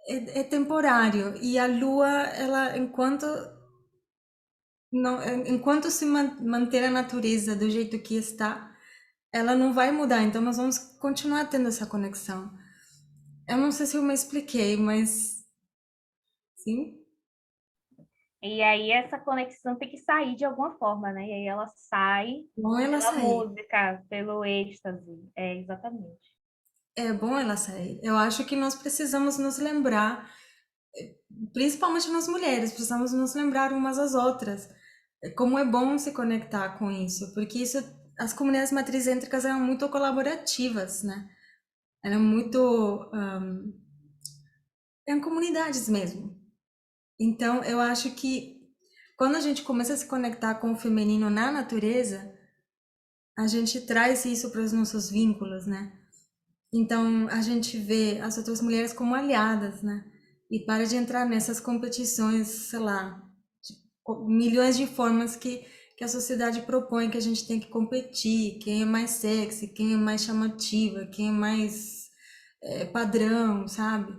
é temporário. E a Lua, ela, enquanto se manter a natureza do jeito que está, ela não vai mudar. Então, nós vamos continuar tendo essa conexão. Eu não sei se eu me expliquei, mas sim. E aí essa conexão tem que sair de alguma forma, né? E aí ela sai Bom ela pela sair. música, pelo êxtase. Exatamente. É bom ela sair. Eu acho que nós precisamos nos lembrar, principalmente nós mulheres, precisamos nos lembrar umas às outras. Como é bom se conectar com isso, porque isso, as comunidades matrizêntricas eram muito colaborativas, né? Eram muito, eram comunidades mesmo. Então, eu acho que quando a gente começa a se conectar com o feminino na natureza, a gente traz isso para os nossos vínculos, né? Então, a gente vê as outras mulheres como aliadas, né? E para de entrar nessas competições, sei lá, milhões de formas que a sociedade propõe que a gente tem que competir, quem é mais sexy, quem é mais chamativa, quem é mais padrão, sabe?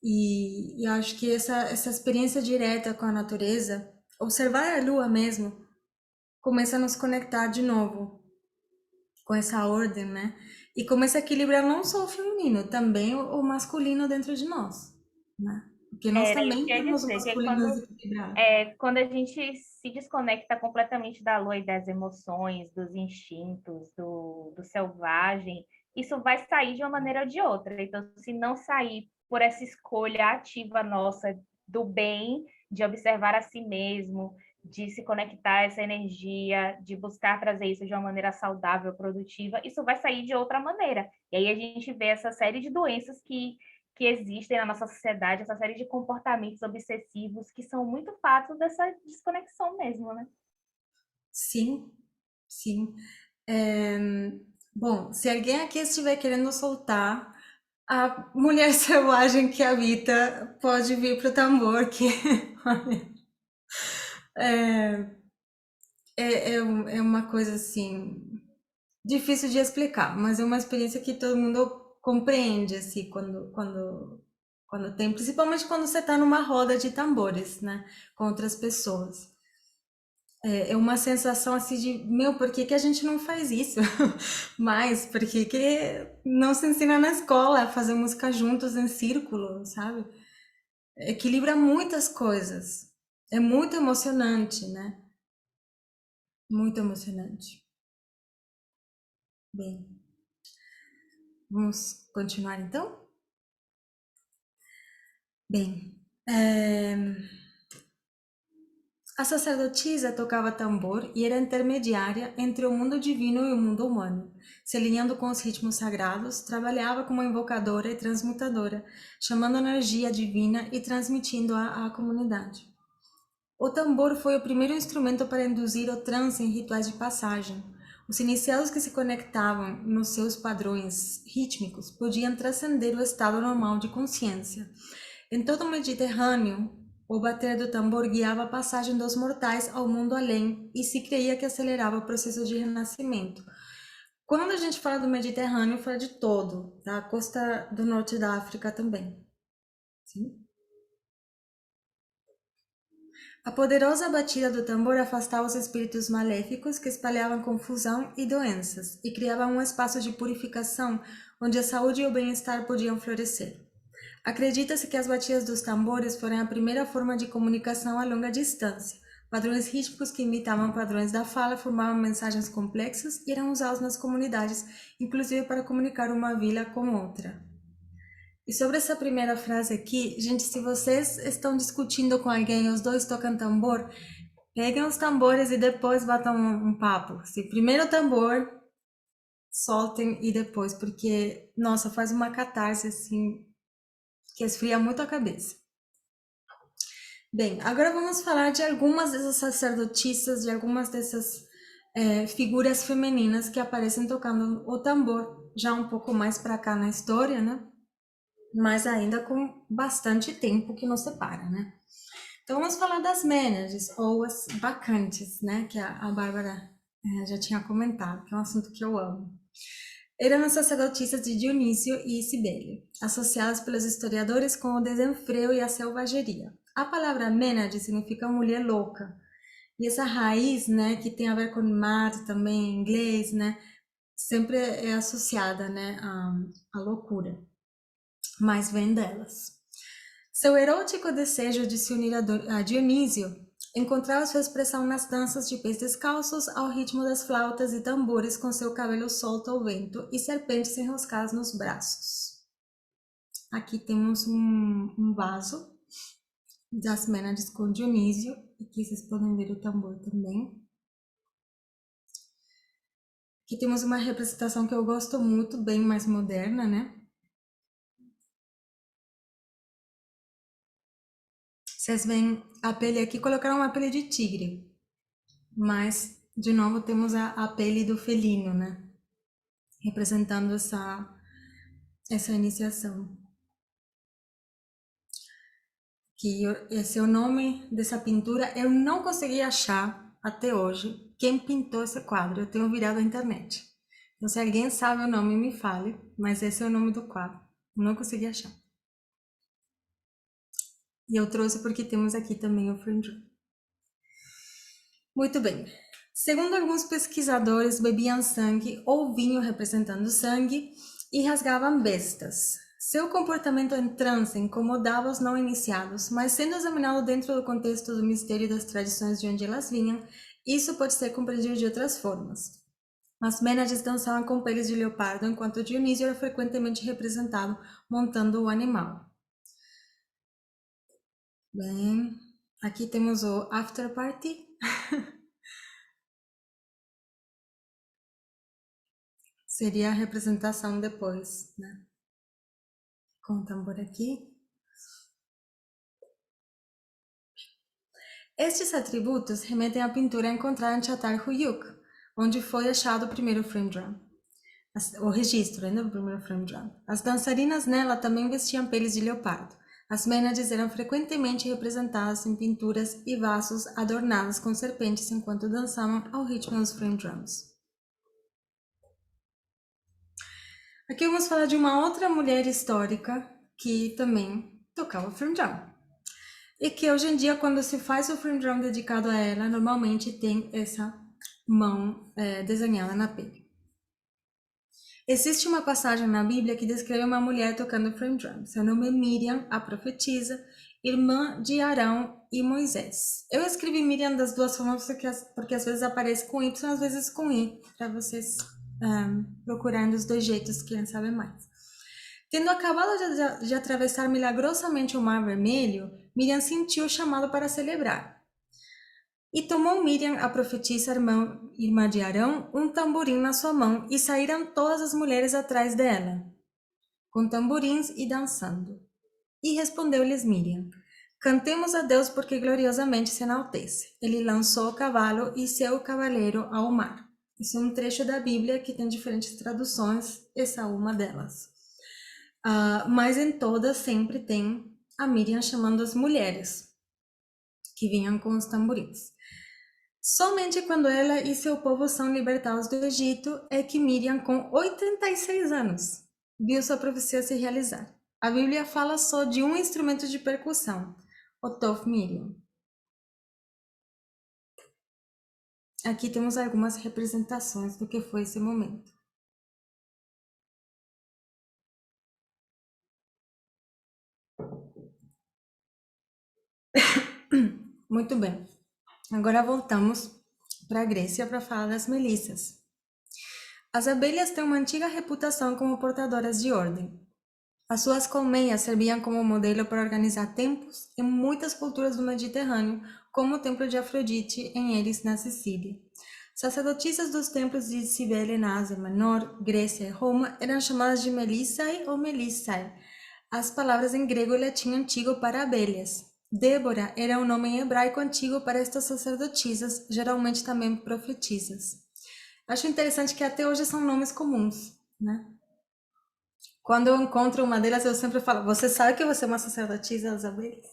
E eu acho que essa experiência direta com a natureza, observar a lua mesmo, começa a nos conectar de novo com essa ordem, né? E começa a equilibrar não só o feminino, também o masculino dentro de nós, né? Porque nós Era isso também que eu ia temos o dizer, que masculino desequilibrado. quando a gente se desconecta completamente da lua e das emoções, dos instintos, do selvagem, isso vai sair de uma maneira ou de outra. Então, se não sair por essa escolha ativa nossa do bem, de observar a si mesmo, de se conectar a essa energia, de buscar trazer isso de uma maneira saudável, produtiva, isso vai sair de outra maneira. E aí a gente vê essa série de doenças que existem na nossa sociedade, essa série de comportamentos obsessivos que são muito fato dessa desconexão mesmo, né? Sim, sim. Bom, se alguém aqui estiver querendo soltar, a mulher selvagem que habita pode vir para o tambor, que é, é uma coisa assim, difícil de explicar, mas é uma experiência que todo mundo compreende, assim, quando tem, principalmente quando você está numa roda de tambores, né, com outras pessoas. É uma sensação assim de, meu, por que que a gente não faz isso? Mas por que que não se ensina na escola a fazer música juntos em círculo, sabe? Equilibra muitas coisas. É muito emocionante, né? Muito emocionante. Bem, vamos continuar então? Bem, a sacerdotisa tocava tambor e era intermediária entre o mundo divino e o mundo humano. Se alinhando com os ritmos sagrados, trabalhava como invocadora e transmutadora, chamando energia divina e transmitindo-a à comunidade. O tambor foi o primeiro instrumento para induzir o transe em rituais de passagem. Os iniciados que se conectavam nos seus padrões rítmicos podiam transcender o estado normal de consciência. Em todo o Mediterrâneo, o bater do tambor guiava a passagem dos mortais ao mundo além e se creia que acelerava o processo de renascimento. Quando a gente fala do Mediterrâneo, fala de todo, da costa do norte da África também. Sim? A poderosa batida do tambor afastava os espíritos maléficos que espalhavam confusão e doenças e criava um espaço de purificação onde a saúde e o bem-estar podiam florescer. Acredita-se que as batidas dos tambores foram a primeira forma de comunicação a longa distância. Padrões rítmicos que imitavam padrões da fala formavam mensagens complexas e eram usados nas comunidades, inclusive para comunicar uma vila com outra. E sobre essa primeira frase aqui, gente, se vocês estão discutindo com alguém e os dois tocam tambor, peguem os tambores e depois batam um papo. Se primeiro o tambor, soltem e depois, porque, nossa, faz uma catarse assim, que esfria muito a cabeça. Bem, agora vamos falar de algumas dessas sacerdotisas, de algumas dessas figuras femininas que aparecem tocando o tambor, já um pouco mais para cá na história, né? Mas ainda com bastante tempo que nos separa, né? Então vamos falar das Mênades, ou as bacantes, né? Que a Bárbara já tinha comentado, que é um assunto que eu amo. Eram as sacerdotisas de Dionísio e Cibele, associadas pelos historiadores com o desenfreio e a selvageria. A palavra Mênade significa mulher louca, e essa raiz, né, que tem a ver com mad também em inglês, né, sempre é associada, né, à loucura, mas vem delas. Seu erótico desejo de se unir a Dionísio encontrava sua expressão nas danças de pés descalços ao ritmo das flautas e tambores com seu cabelo solto ao vento e serpentes enroscadas nos braços. Aqui temos um vaso das Mênades com Dionísio. Aqui vocês podem ver o tambor também. Aqui temos uma representação que eu gosto muito, bem mais moderna, né? Vocês veem a pele aqui, colocaram uma pele de tigre, mas de novo temos a pele do felino, né? Representando essa iniciação. Que esse é o nome dessa pintura. Eu não consegui achar até hoje quem pintou esse quadro. Eu tenho virado a internet. Então, se alguém sabe o nome, me fale, mas esse é o nome do quadro. Eu não consegui achar. E eu trouxe porque temos aqui também o frame drum. Muito bem. Segundo alguns pesquisadores, bebiam sangue ou vinho representando sangue e rasgavam bestas. Seu comportamento em transe incomodava os não iniciados, mas sendo examinado dentro do contexto do mistério e das tradições de onde elas vinham, isso pode ser compreendido de outras formas. As Mênades dançavam com peles de leopardo, enquanto Dionísio era frequentemente representado montando o animal. Bem, aqui temos o after party. Seria a representação depois, né? Com o tambor aqui. Estes atributos remetem à pintura encontrada em Çatalhöyük, onde foi achado o primeiro frame drum. O registro ainda do primeiro frame drum. As dançarinas nela também vestiam peles de leopardo. As Mênades eram frequentemente representadas em pinturas e vasos adornados com serpentes enquanto dançavam ao ritmo dos frame drums. Aqui vamos falar de uma outra mulher histórica que também tocava frame drum. E que hoje em dia, quando se faz o frame drum dedicado a ela, normalmente tem essa mão desenhada na pele. Existe uma passagem na Bíblia que descreve uma mulher tocando frame drum. Seu nome é Miriam, a profetisa, irmã de Arão e Moisés. Eu escrevi Miriam das duas formas porque às vezes aparece com Y, às vezes com I, para vocês procurarem dos dois jeitos que sabem mais. Tendo acabado de atravessar milagrosamente o Mar Vermelho, Miriam sentiu o chamado para celebrar. E tomou Miriam, a profetisa irmã de Arão, um tamborim na sua mão, e saíram todas as mulheres atrás dela, com tamborins e dançando. E respondeu-lhes Miriam: cantemos a Deus porque gloriosamente se enaltece. Ele lançou o cavalo e seu cavaleiro ao mar. Isso é um trecho da Bíblia que tem diferentes traduções, essa é uma delas. Mas em todas sempre tem a Miriam chamando as mulheres que vinham com os tamborins. Somente quando ela e seu povo são libertados do Egito é que Miriam, com 86 anos, viu sua profecia se realizar. A Bíblia fala só de um instrumento de percussão, o Tof Miriam. Aqui temos algumas representações do que foi esse momento. Muito bem. Agora voltamos para a Grécia para falar das melissas. As abelhas têm uma antiga reputação como portadoras de ordem. As suas colmeias serviam como modelo para organizar templos em muitas culturas do Mediterrâneo, como o templo de Afrodite em Elis, na Sicília. Sacerdotisas dos templos de Cibele na Ásia Menor, Grécia e Roma eram chamadas de Melissae ou Melissae, as palavras em grego e latim antigo para abelhas. Débora era um nome em hebraico antigo para estas sacerdotisas, geralmente também profetisas. Acho interessante que até hoje são nomes comuns, né? Quando eu encontro uma delas, eu sempre falo: você sabe que você é uma sacerdotisa das abelhas?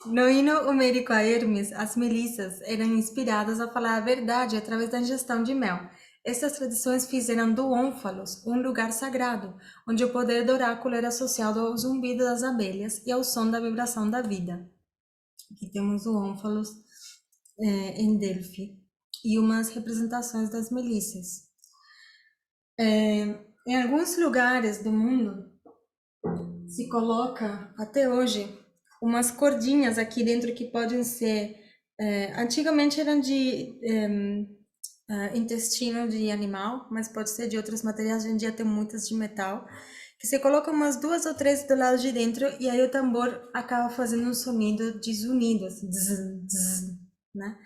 No hino homérico a Hermes, as melissas eram inspiradas a falar a verdade através da ingestão de mel. Essas tradições fizeram do ônfalos um lugar sagrado, onde o poder do oráculo era associado ao zumbido das abelhas e ao som da vibração da vida. Aqui temos o ônfalos em Delphi e umas representações das melissas. Em alguns lugares do mundo se coloca até hoje umas cordinhas aqui dentro que podem ser, antigamente eram de intestino de animal, mas pode ser de outros materiais. Hoje em dia tem muitas de metal, que você coloca umas 2 ou 3 do lado de dentro e aí o tambor acaba fazendo um sonido de zunido, assim, zzz, zzz, né?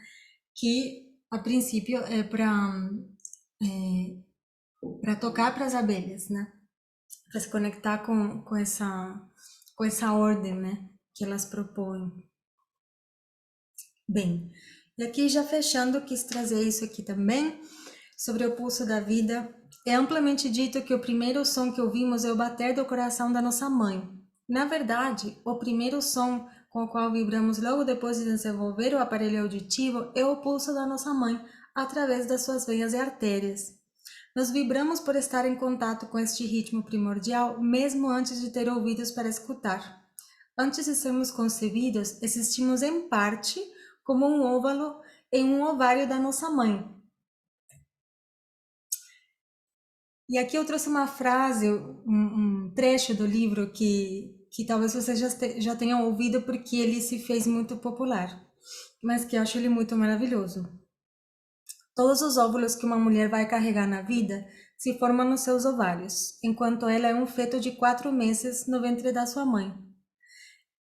Que a princípio é para tocar para as abelhas, né? Para se conectar com essa ordem, né? Que elas propõem. Bem, e aqui já fechando, quis trazer isso aqui também, sobre o pulso da vida. É amplamente dito que o primeiro som que ouvimos é o bater do coração da nossa mãe. Na verdade, o primeiro som com o qual vibramos logo depois de desenvolver o aparelho auditivo é o pulso da nossa mãe, através das suas veias e artérias. Nós vibramos por estar em contato com este ritmo primordial, mesmo antes de ter ouvidos para escutar. Antes de sermos concebidos, existimos em parte como um óvalo em um ovário da nossa mãe. E aqui eu trouxe uma frase, um trecho do livro que talvez vocês já tenham ouvido porque ele se fez muito popular, mas que eu acho ele muito maravilhoso. Todos os óvulos que uma mulher vai carregar na vida se formam nos seus ovários, enquanto ela é um feto de 4 meses no ventre da sua mãe.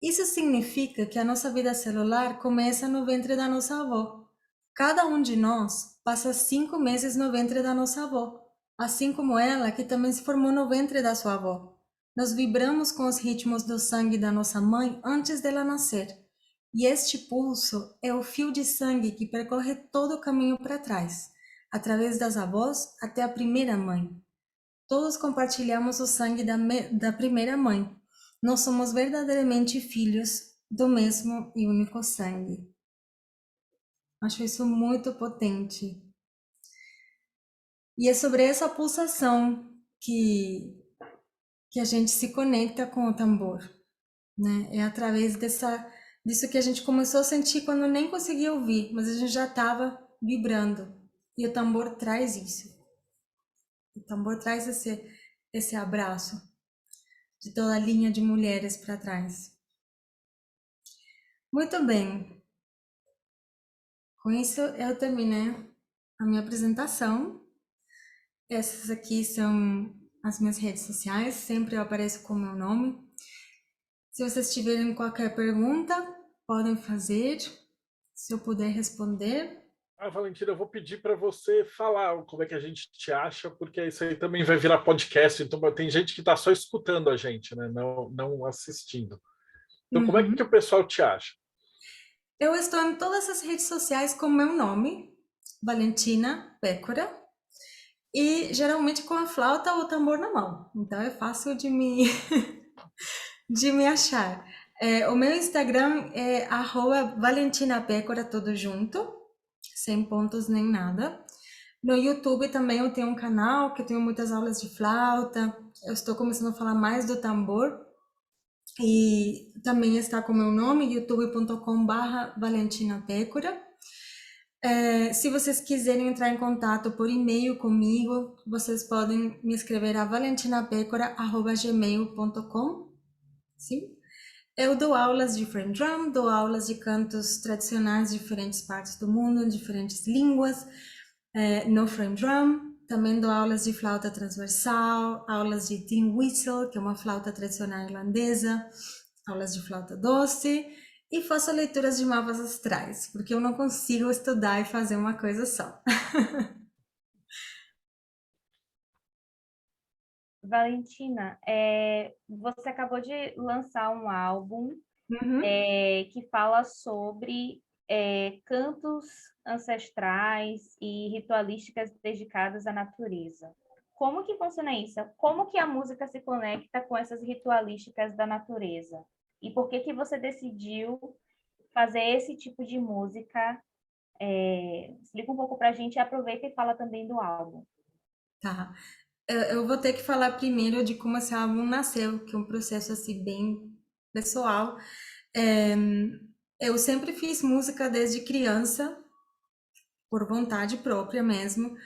Isso significa que a nossa vida celular começa no ventre da nossa avó. Cada um de nós passa 5 meses no ventre da nossa avó, assim como ela, que também se formou no ventre da sua avó. Nós vibramos com os ritmos do sangue da nossa mãe antes dela nascer. E este pulso é o fio de sangue que percorre todo o caminho para trás, através das avós até a primeira mãe. Todos compartilhamos o sangue da primeira mãe. Nós somos verdadeiramente filhos do mesmo e único sangue. Acho isso muito potente. E é sobre essa pulsação que a gente se conecta com o tambor, né? É através disso que a gente começou a sentir quando nem conseguia ouvir, mas a gente já estava vibrando. E o tambor traz isso. O tambor traz esse abraço de toda a linha de mulheres para trás. Muito bem. Com isso, eu terminei a minha apresentação. Essas aqui são as minhas redes sociais, sempre eu apareço com o meu nome. Se vocês tiverem qualquer pergunta, podem fazer, se eu puder responder. Valentina, eu vou pedir para você falar como é que a gente te acha, porque isso aí também vai virar podcast, então tem gente que está só escutando a gente, né? Não assistindo. Então, como é que o pessoal te acha? Eu estou em todas as redes sociais com meu nome, Valentina Pécora, e geralmente com a flauta ou o tambor na mão. Então é fácil de me achar. O meu Instagram é @ValentinaPécora, tudo junto, sem pontos nem nada. No YouTube também eu tenho um canal que eu tenho muitas aulas de flauta. Eu estou começando a falar mais do tambor. E também está com meu nome, youtube.com/ValentinaPécora. Se vocês quiserem entrar em contato por e-mail comigo, vocês podem me escrever a valentinapécora@gmail.com. Sim? Eu dou aulas de frame drum, dou aulas de cantos tradicionais de diferentes partes do mundo, em diferentes línguas, no frame drum. Também dou aulas de flauta transversal, aulas de tin whistle, que é uma flauta tradicional irlandesa, aulas de flauta doce, e faço leituras de mapas astrais, porque eu não consigo estudar e fazer uma coisa só. Valentina, você acabou de lançar um álbum que fala sobre cantos ancestrais e ritualísticas dedicadas à natureza. Como que funciona isso? Como que a música se conecta com essas ritualísticas da natureza? E por que você decidiu fazer esse tipo de música? Explica um pouco para a gente e aproveita e fala também do álbum. Tá. Eu vou ter que falar primeiro de como esse álbum nasceu, que é um processo assim bem pessoal. Eu sempre fiz música desde criança, por vontade própria mesmo.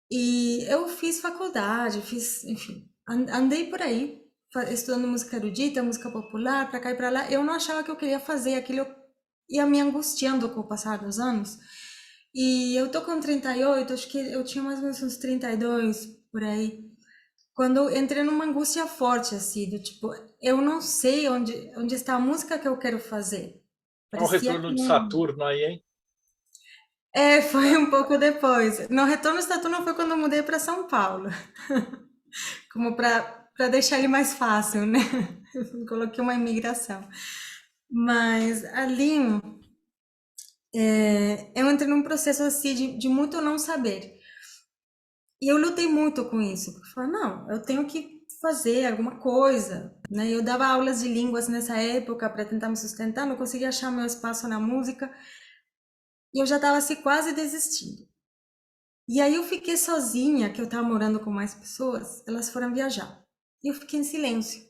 E eu fiz faculdade, enfim, andei por aí, estudando música erudita, música popular, para cá e para lá. Eu não achava que eu queria fazer aquilo, eu ia me angustiando com o passar dos anos. E eu tô com 38, acho que eu tinha mais ou menos uns 32 por aí, quando eu entrei numa angústia forte, assim, do tipo, eu não sei onde está a música que eu quero fazer. Olha o retorno de Saturno aí, hein? Foi um pouco depois. No retorno de Saturno foi quando eu mudei para São Paulo. Como para deixar ele mais fácil, né? Coloquei uma imigração. Mas ali eu entrei num processo assim de muito não saber. E eu lutei muito com isso. Porque falei, não, eu tenho que fazer alguma coisa, né? Eu dava aulas de línguas nessa época para tentar me sustentar, não conseguia achar meu espaço na música. E eu já estava assim quase desistindo. E aí eu fiquei sozinha, que eu estava morando com mais pessoas, elas foram viajar. E eu fiquei em silêncio.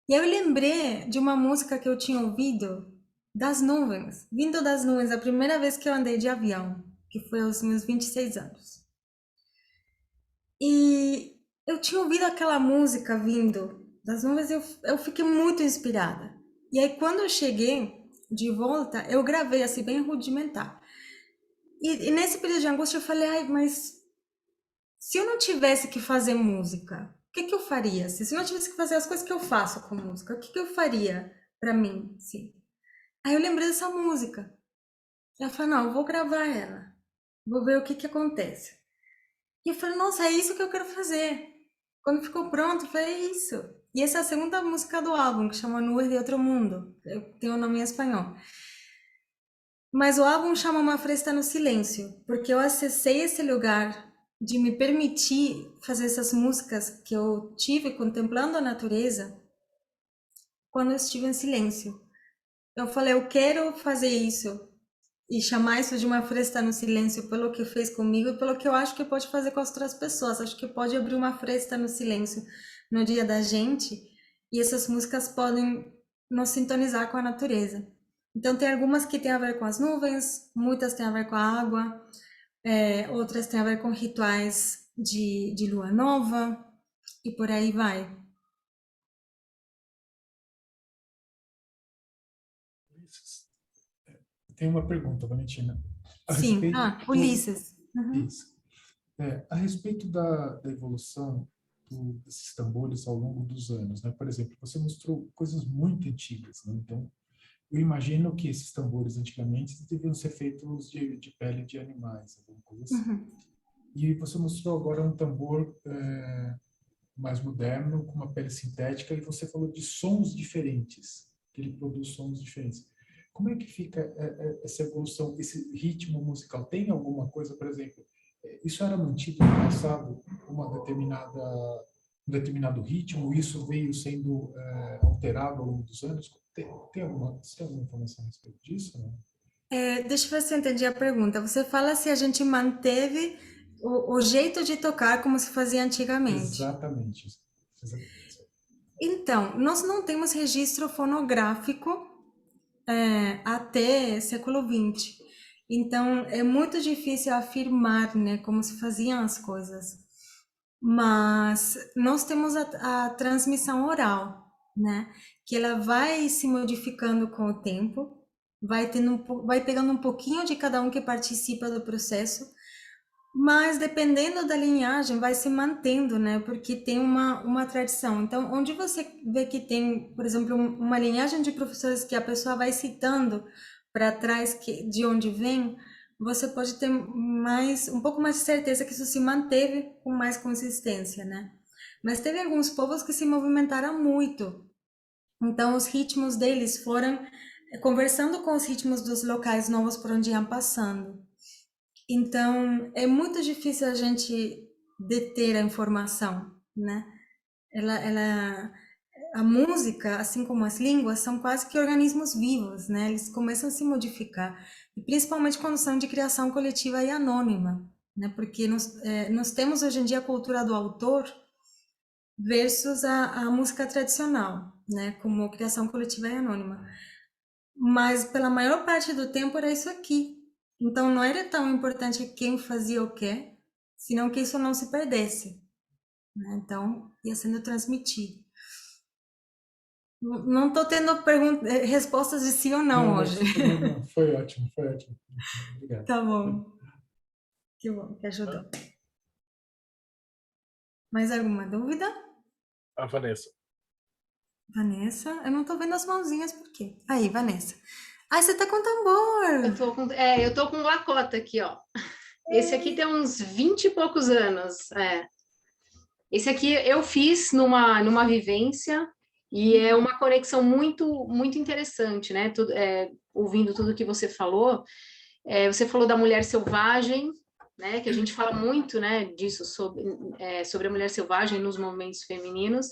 E aí eu lembrei de uma música que eu tinha ouvido das nuvens, vindo das nuvens, a primeira vez que eu andei de avião, que foi aos meus 26 anos. E eu tinha ouvido aquela música vindo das nuvens e eu fiquei muito inspirada. E aí, quando eu cheguei de volta, eu gravei assim, bem rudimentar. E nesse período de angústia eu falei, ai, mas se eu não tivesse que fazer música, o que eu faria? Se eu não tivesse que fazer as coisas que eu faço com música, o que eu faria para mim? Sim. Aí eu lembrei dessa música. Eu falei, não, eu vou gravar ela. Vou ver o que acontece. E eu falei, nossa, é isso que eu quero fazer. Quando ficou pronto, eu falei, é isso. E essa é a segunda música do álbum, que chama Nubes de Outro Mundo. Eu tenho o nome em espanhol. Mas o álbum chama Uma Fresta no Silêncio, porque eu acessei esse lugar de me permitir fazer essas músicas que eu tive contemplando a natureza quando eu estive em silêncio. Eu falei, eu quero fazer isso e chamar isso de uma fresta no silêncio pelo que fez comigo e pelo que eu acho que pode fazer com as outras pessoas. Acho que pode abrir uma fresta no silêncio no dia da gente e essas músicas podem nos sintonizar com a natureza. Então, tem algumas que têm a ver com as nuvens, muitas têm a ver com a água, outras têm a ver com rituais de lua nova e por aí vai. Tem uma pergunta, Valentina. Sim, Ulisses. Uhum. Isso. A respeito da evolução desses tambores ao longo dos anos, né? Por exemplo, você mostrou coisas muito antigas, né? Então, eu imagino que esses tambores antigamente deviam ser feitos de pele de animais, alguma coisa assim. Uhum. E você mostrou agora um tambor mais moderno, com uma pele sintética, e você falou de sons diferentes, que ele produz sons diferentes. Como é que fica essa evolução, esse ritmo musical? Tem alguma coisa, por exemplo, isso era mantido no passado, um determinado ritmo, isso veio sendo alterado ao longo dos anos? Tem alguma informação a respeito disso? Né? Deixa eu ver se eu entendi a pergunta. Você fala se a gente manteve o jeito de tocar como se fazia antigamente. Exatamente. Então, nós não temos registro fonográfico até século XX. Então, é muito difícil afirmar, né, como se faziam as coisas. Mas nós temos a transmissão oral, né, que ela vai se modificando com o tempo, vai pegando um pouquinho de cada um que participa do processo, mas dependendo da linhagem vai se mantendo, né? Porque tem uma tradição. Então, onde você vê que tem, por exemplo, uma linhagem de professores que a pessoa vai citando para trás de onde vem, você pode ter um pouco mais de certeza que isso se manteve com mais consistência, né? Mas teve alguns povos que se movimentaram muito. Então, os ritmos deles foram conversando com os ritmos dos locais novos por onde iam passando. Então, é muito difícil a gente deter a informação, né? A música, assim como as línguas, são quase que organismos vivos, né? Eles começam a se modificar, e principalmente quando são de criação coletiva e anônima, né? Porque nós temos hoje em dia a cultura do autor versus a música tradicional, né? Como criação coletiva e anônima. Mas pela maior parte do tempo era isso aqui. Então, não era tão importante quem fazia o quê, senão que isso não se perdesse, né? Então, ia sendo transmitido. Não estou tendo respostas de sim ou não hoje. Não. Foi ótimo. Obrigado. Tá bom. Que bom, que ajudou. Mais alguma dúvida? A Vanessa. Vanessa? Eu não estou vendo as mãozinhas, por quê? Aí, Vanessa. Ai, você tá com tambor. Eu tô com um Lakota aqui, ó. Esse aqui tem uns 20 e poucos anos. Esse aqui eu fiz numa vivência e é uma conexão muito, muito interessante, né? Ouvindo tudo que você falou. Você falou da mulher selvagem, né? Que a gente fala muito, né, disso, sobre a mulher selvagem nos movimentos femininos.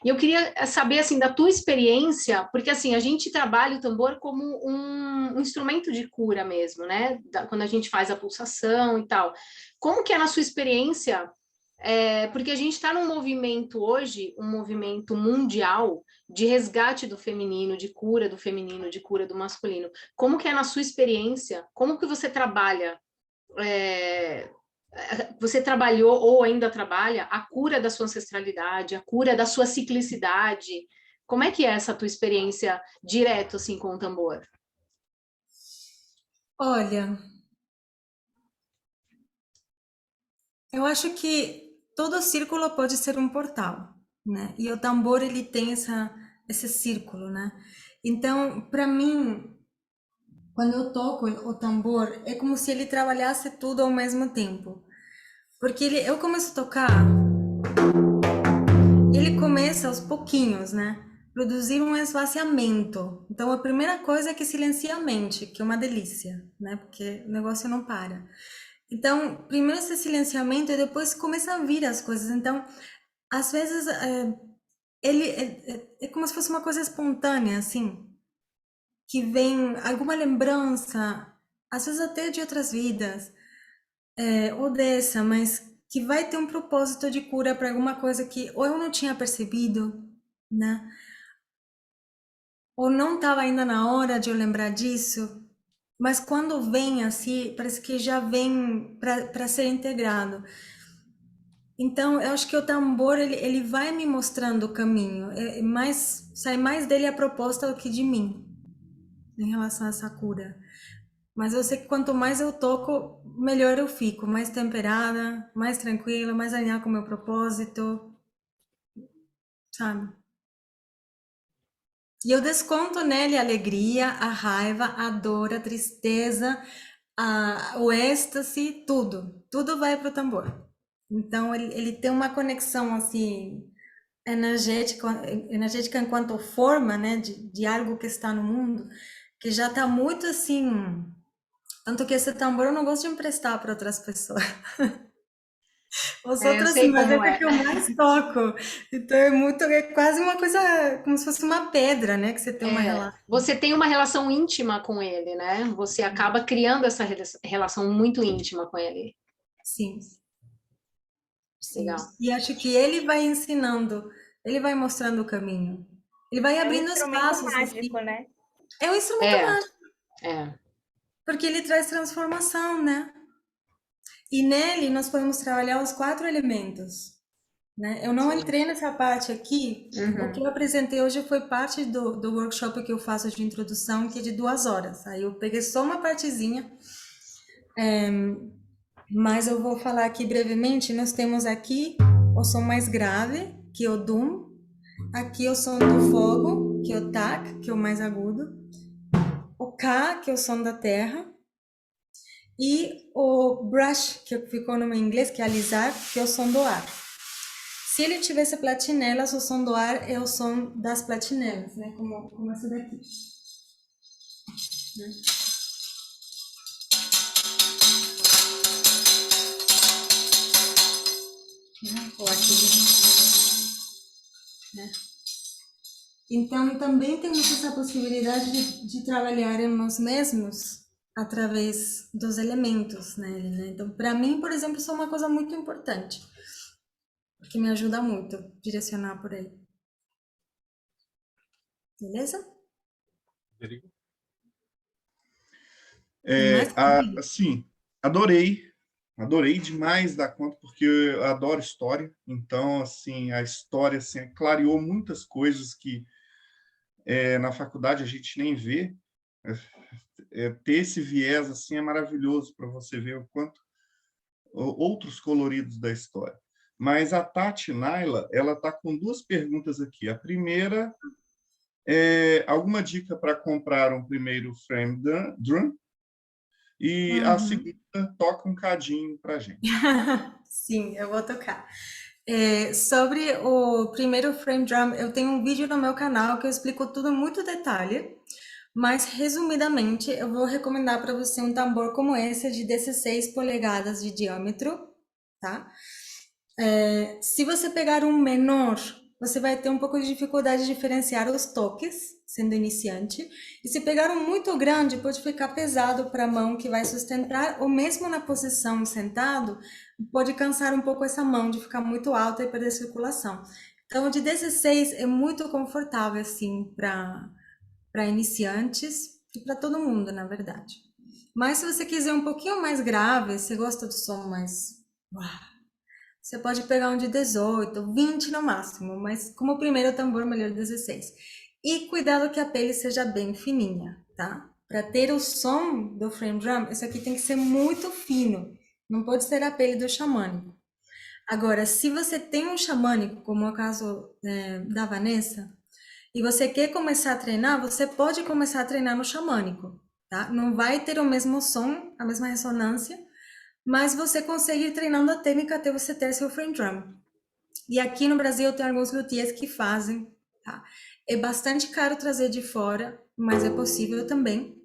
E eu queria saber, assim, da tua experiência, porque, assim, a gente trabalha o tambor como um instrumento de cura mesmo, né? Quando a gente faz a pulsação e tal. Como que é na sua experiência porque a gente está num movimento hoje, um movimento mundial de resgate do feminino, de cura do feminino, de cura do masculino. Como que é na sua experiência? Como que você trabalha? Você trabalhou ou ainda trabalha a cura da sua ancestralidade, a cura da sua ciclicidade? Como é que é essa tua experiência direto assim com o tambor? Olha, eu acho que todo círculo pode ser um portal, né? E o tambor ele tem esse círculo, né? Então, para mim, quando eu toco o tambor, é como se ele trabalhasse tudo ao mesmo tempo. Porque eu começo a tocar, ele começa aos pouquinhos, né? Produzir um esvaziamento. Então, a primeira coisa é que silencia a mente, que é uma delícia, né? Porque o negócio não para. Então, primeiro esse silenciamento e depois começa a vir as coisas. Então, às vezes, ele é como se fosse uma coisa espontânea, assim, que vem alguma lembrança, às vezes até de outras vidas, ou dessa, mas que vai ter um propósito de cura para alguma coisa que ou eu não tinha percebido, né? Ou não estava ainda na hora de eu lembrar disso, mas quando vem assim, parece que já vem para ser integrado. Então, eu acho que o tambor ele vai me mostrando o caminho, sai mais dele a proposta do que de mim em relação a essa cura. Mas eu sei que quanto mais eu toco, melhor eu fico, mais temperada, mais tranquila, mais alinhada com o meu propósito, sabe? E eu desconto nele a alegria, a raiva, a dor, a tristeza, o êxtase, tudo. Tudo vai pro tambor. Então, ele tem uma conexão, assim, energética enquanto forma, né, de algo que está no mundo, que já está muito, assim... Tanto que esse tambor eu não gosto de emprestar para outras pessoas. Os Eu outros sei sim, mas como é é. que eu mais toco. Então é quase uma coisa, como se fosse uma pedra, né, que você tem uma relação. Você tem uma relação íntima com ele, né? Você acaba criando essa relação muito íntima com ele. Sim, sim. Legal. E acho que ele vai ensinando, ele vai mostrando o caminho. Ele vai É um abrindo instrumento espaços, mágico, assim. né? É um instrumento É, mágico, é. porque ele traz transformação, né? E nele nós podemos trabalhar os 4 elementos, né? Eu não Sim. entrei nessa parte aqui. O que Uhum. eu apresentei hoje foi parte do workshop que eu faço de introdução, que é de 2 horas. Aí eu peguei só uma partezinha, mas eu vou falar aqui brevemente. Nós temos aqui o som mais grave, que é o Dum. Aqui é o som do fogo, que é o Tak, que é o mais agudo. O Ka, que é o som da terra. E o brush, que ficou no meu inglês, que é alisar, que é o som do ar. Se ele tivesse platinelas, o som do ar é o som das platinelas, né? Como essa daqui. Né? Ou aqui. Né? Então, também temos essa possibilidade de trabalhar em nós mesmos através dos elementos nele, né? Então, para mim, por exemplo, isso é uma coisa muito importante, porque me ajuda muito a direcionar por aí. Beleza? Tem mais? Assim, adorei demais da conta, porque eu adoro história. Então, assim, a história assim, clareou muitas coisas que na faculdade a gente nem vê. Ter esse viés assim é maravilhoso para você ver o quanto outros coloridos da história. Mas a Tati Naila, ela está com 2 perguntas aqui. A primeira é alguma dica para comprar um primeiro frame drum? E a segunda, toca um cadinho para a gente. Sim, eu vou tocar. Sobre o primeiro frame drum, eu tenho um vídeo no meu canal que eu explico tudo em muito detalhe, mas resumidamente eu vou recomendar para você um tambor como esse de 16 polegadas de diâmetro, tá? Se você pegar um menor, você vai ter um pouco de dificuldade de diferenciar os toques, sendo iniciante. E se pegar um muito grande, pode ficar pesado para a mão que vai sustentar, ou mesmo na posição sentado, pode cansar um pouco essa mão de ficar muito alta e perder circulação. Então, o de 16 é muito confortável, assim, para iniciantes e para todo mundo, na verdade. Mas se você quiser um pouquinho mais grave, você gosta do som mais... Você pode pegar um de 18, 20 no máximo, mas como primeiro tambor, melhor 16. E cuidado que a pele seja bem fininha, tá? Para ter o som do frame drum, isso aqui tem que ser muito fino. Não pode ser a pele do xamânico. Agora, se você tem um xamânico, como é o caso da Vanessa, e você quer começar a treinar, você pode começar a treinar no xamânico, tá? Não vai ter o mesmo som, a mesma ressonância, mas você consegue ir treinando a técnica até você ter seu frame drum. E aqui no Brasil tem alguns luthiers que fazem, tá? É bastante caro trazer de fora, mas é possível também.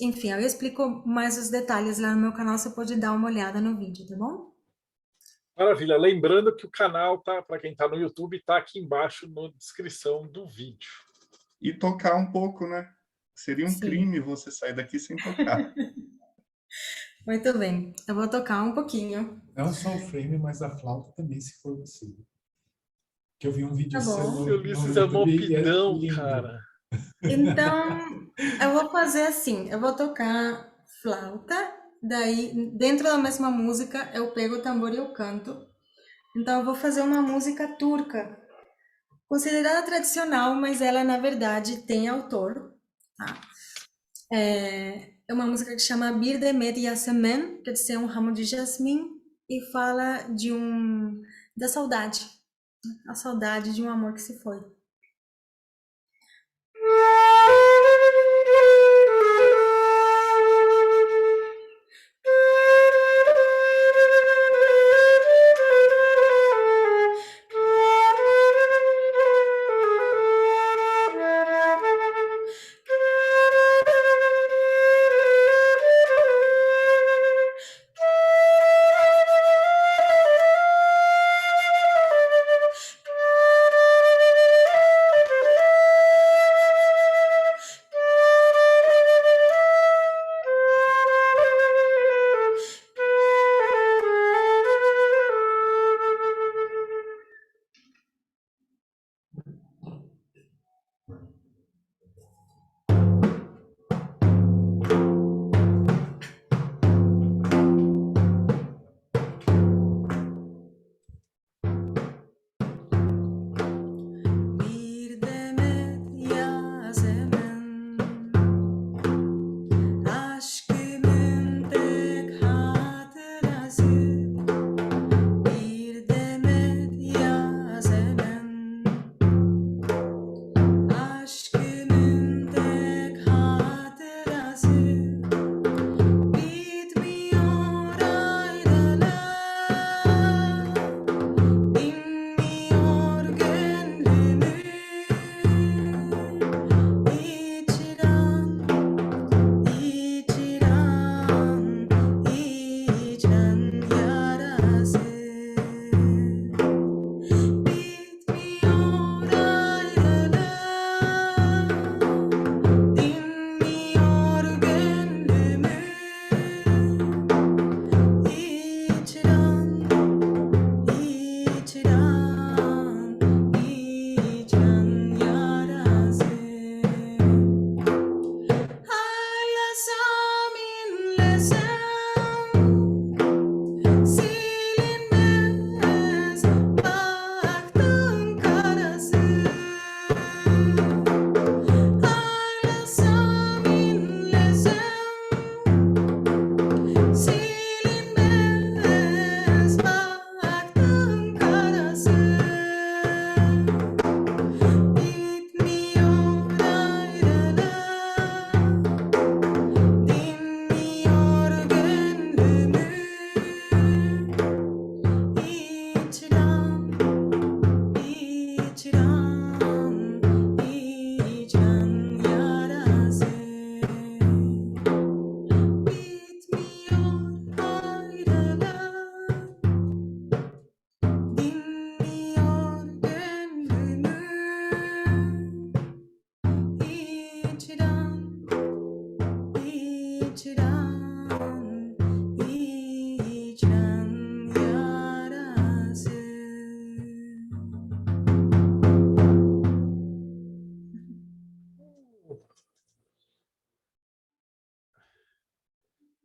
Enfim, eu explico mais os detalhes lá no meu canal, você pode dar uma olhada no vídeo, tá bom? Maravilha. Lembrando que o canal, tá, para quem está no YouTube, está aqui embaixo na descrição do vídeo. E tocar um pouco, né? Seria um Sim. crime você sair daqui sem tocar. Muito bem, eu vou tocar um pouquinho. Não só o frame, mas a flauta também, se for possível. Que eu vi um vídeo Tá bom. seu Seu no Ulisses é YouTube e é mopidão, lindo. cara. Então, eu vou fazer assim, eu vou tocar flauta, daí dentro da mesma música eu pego o tambor e eu canto. Então eu vou fazer uma música turca, considerada tradicional, mas ela na verdade tem autor, tá? É uma música que chama Bir Demet Yasemen, quer dizer um ramo de jasmim, e fala da saudade, a saudade de um amor que se foi.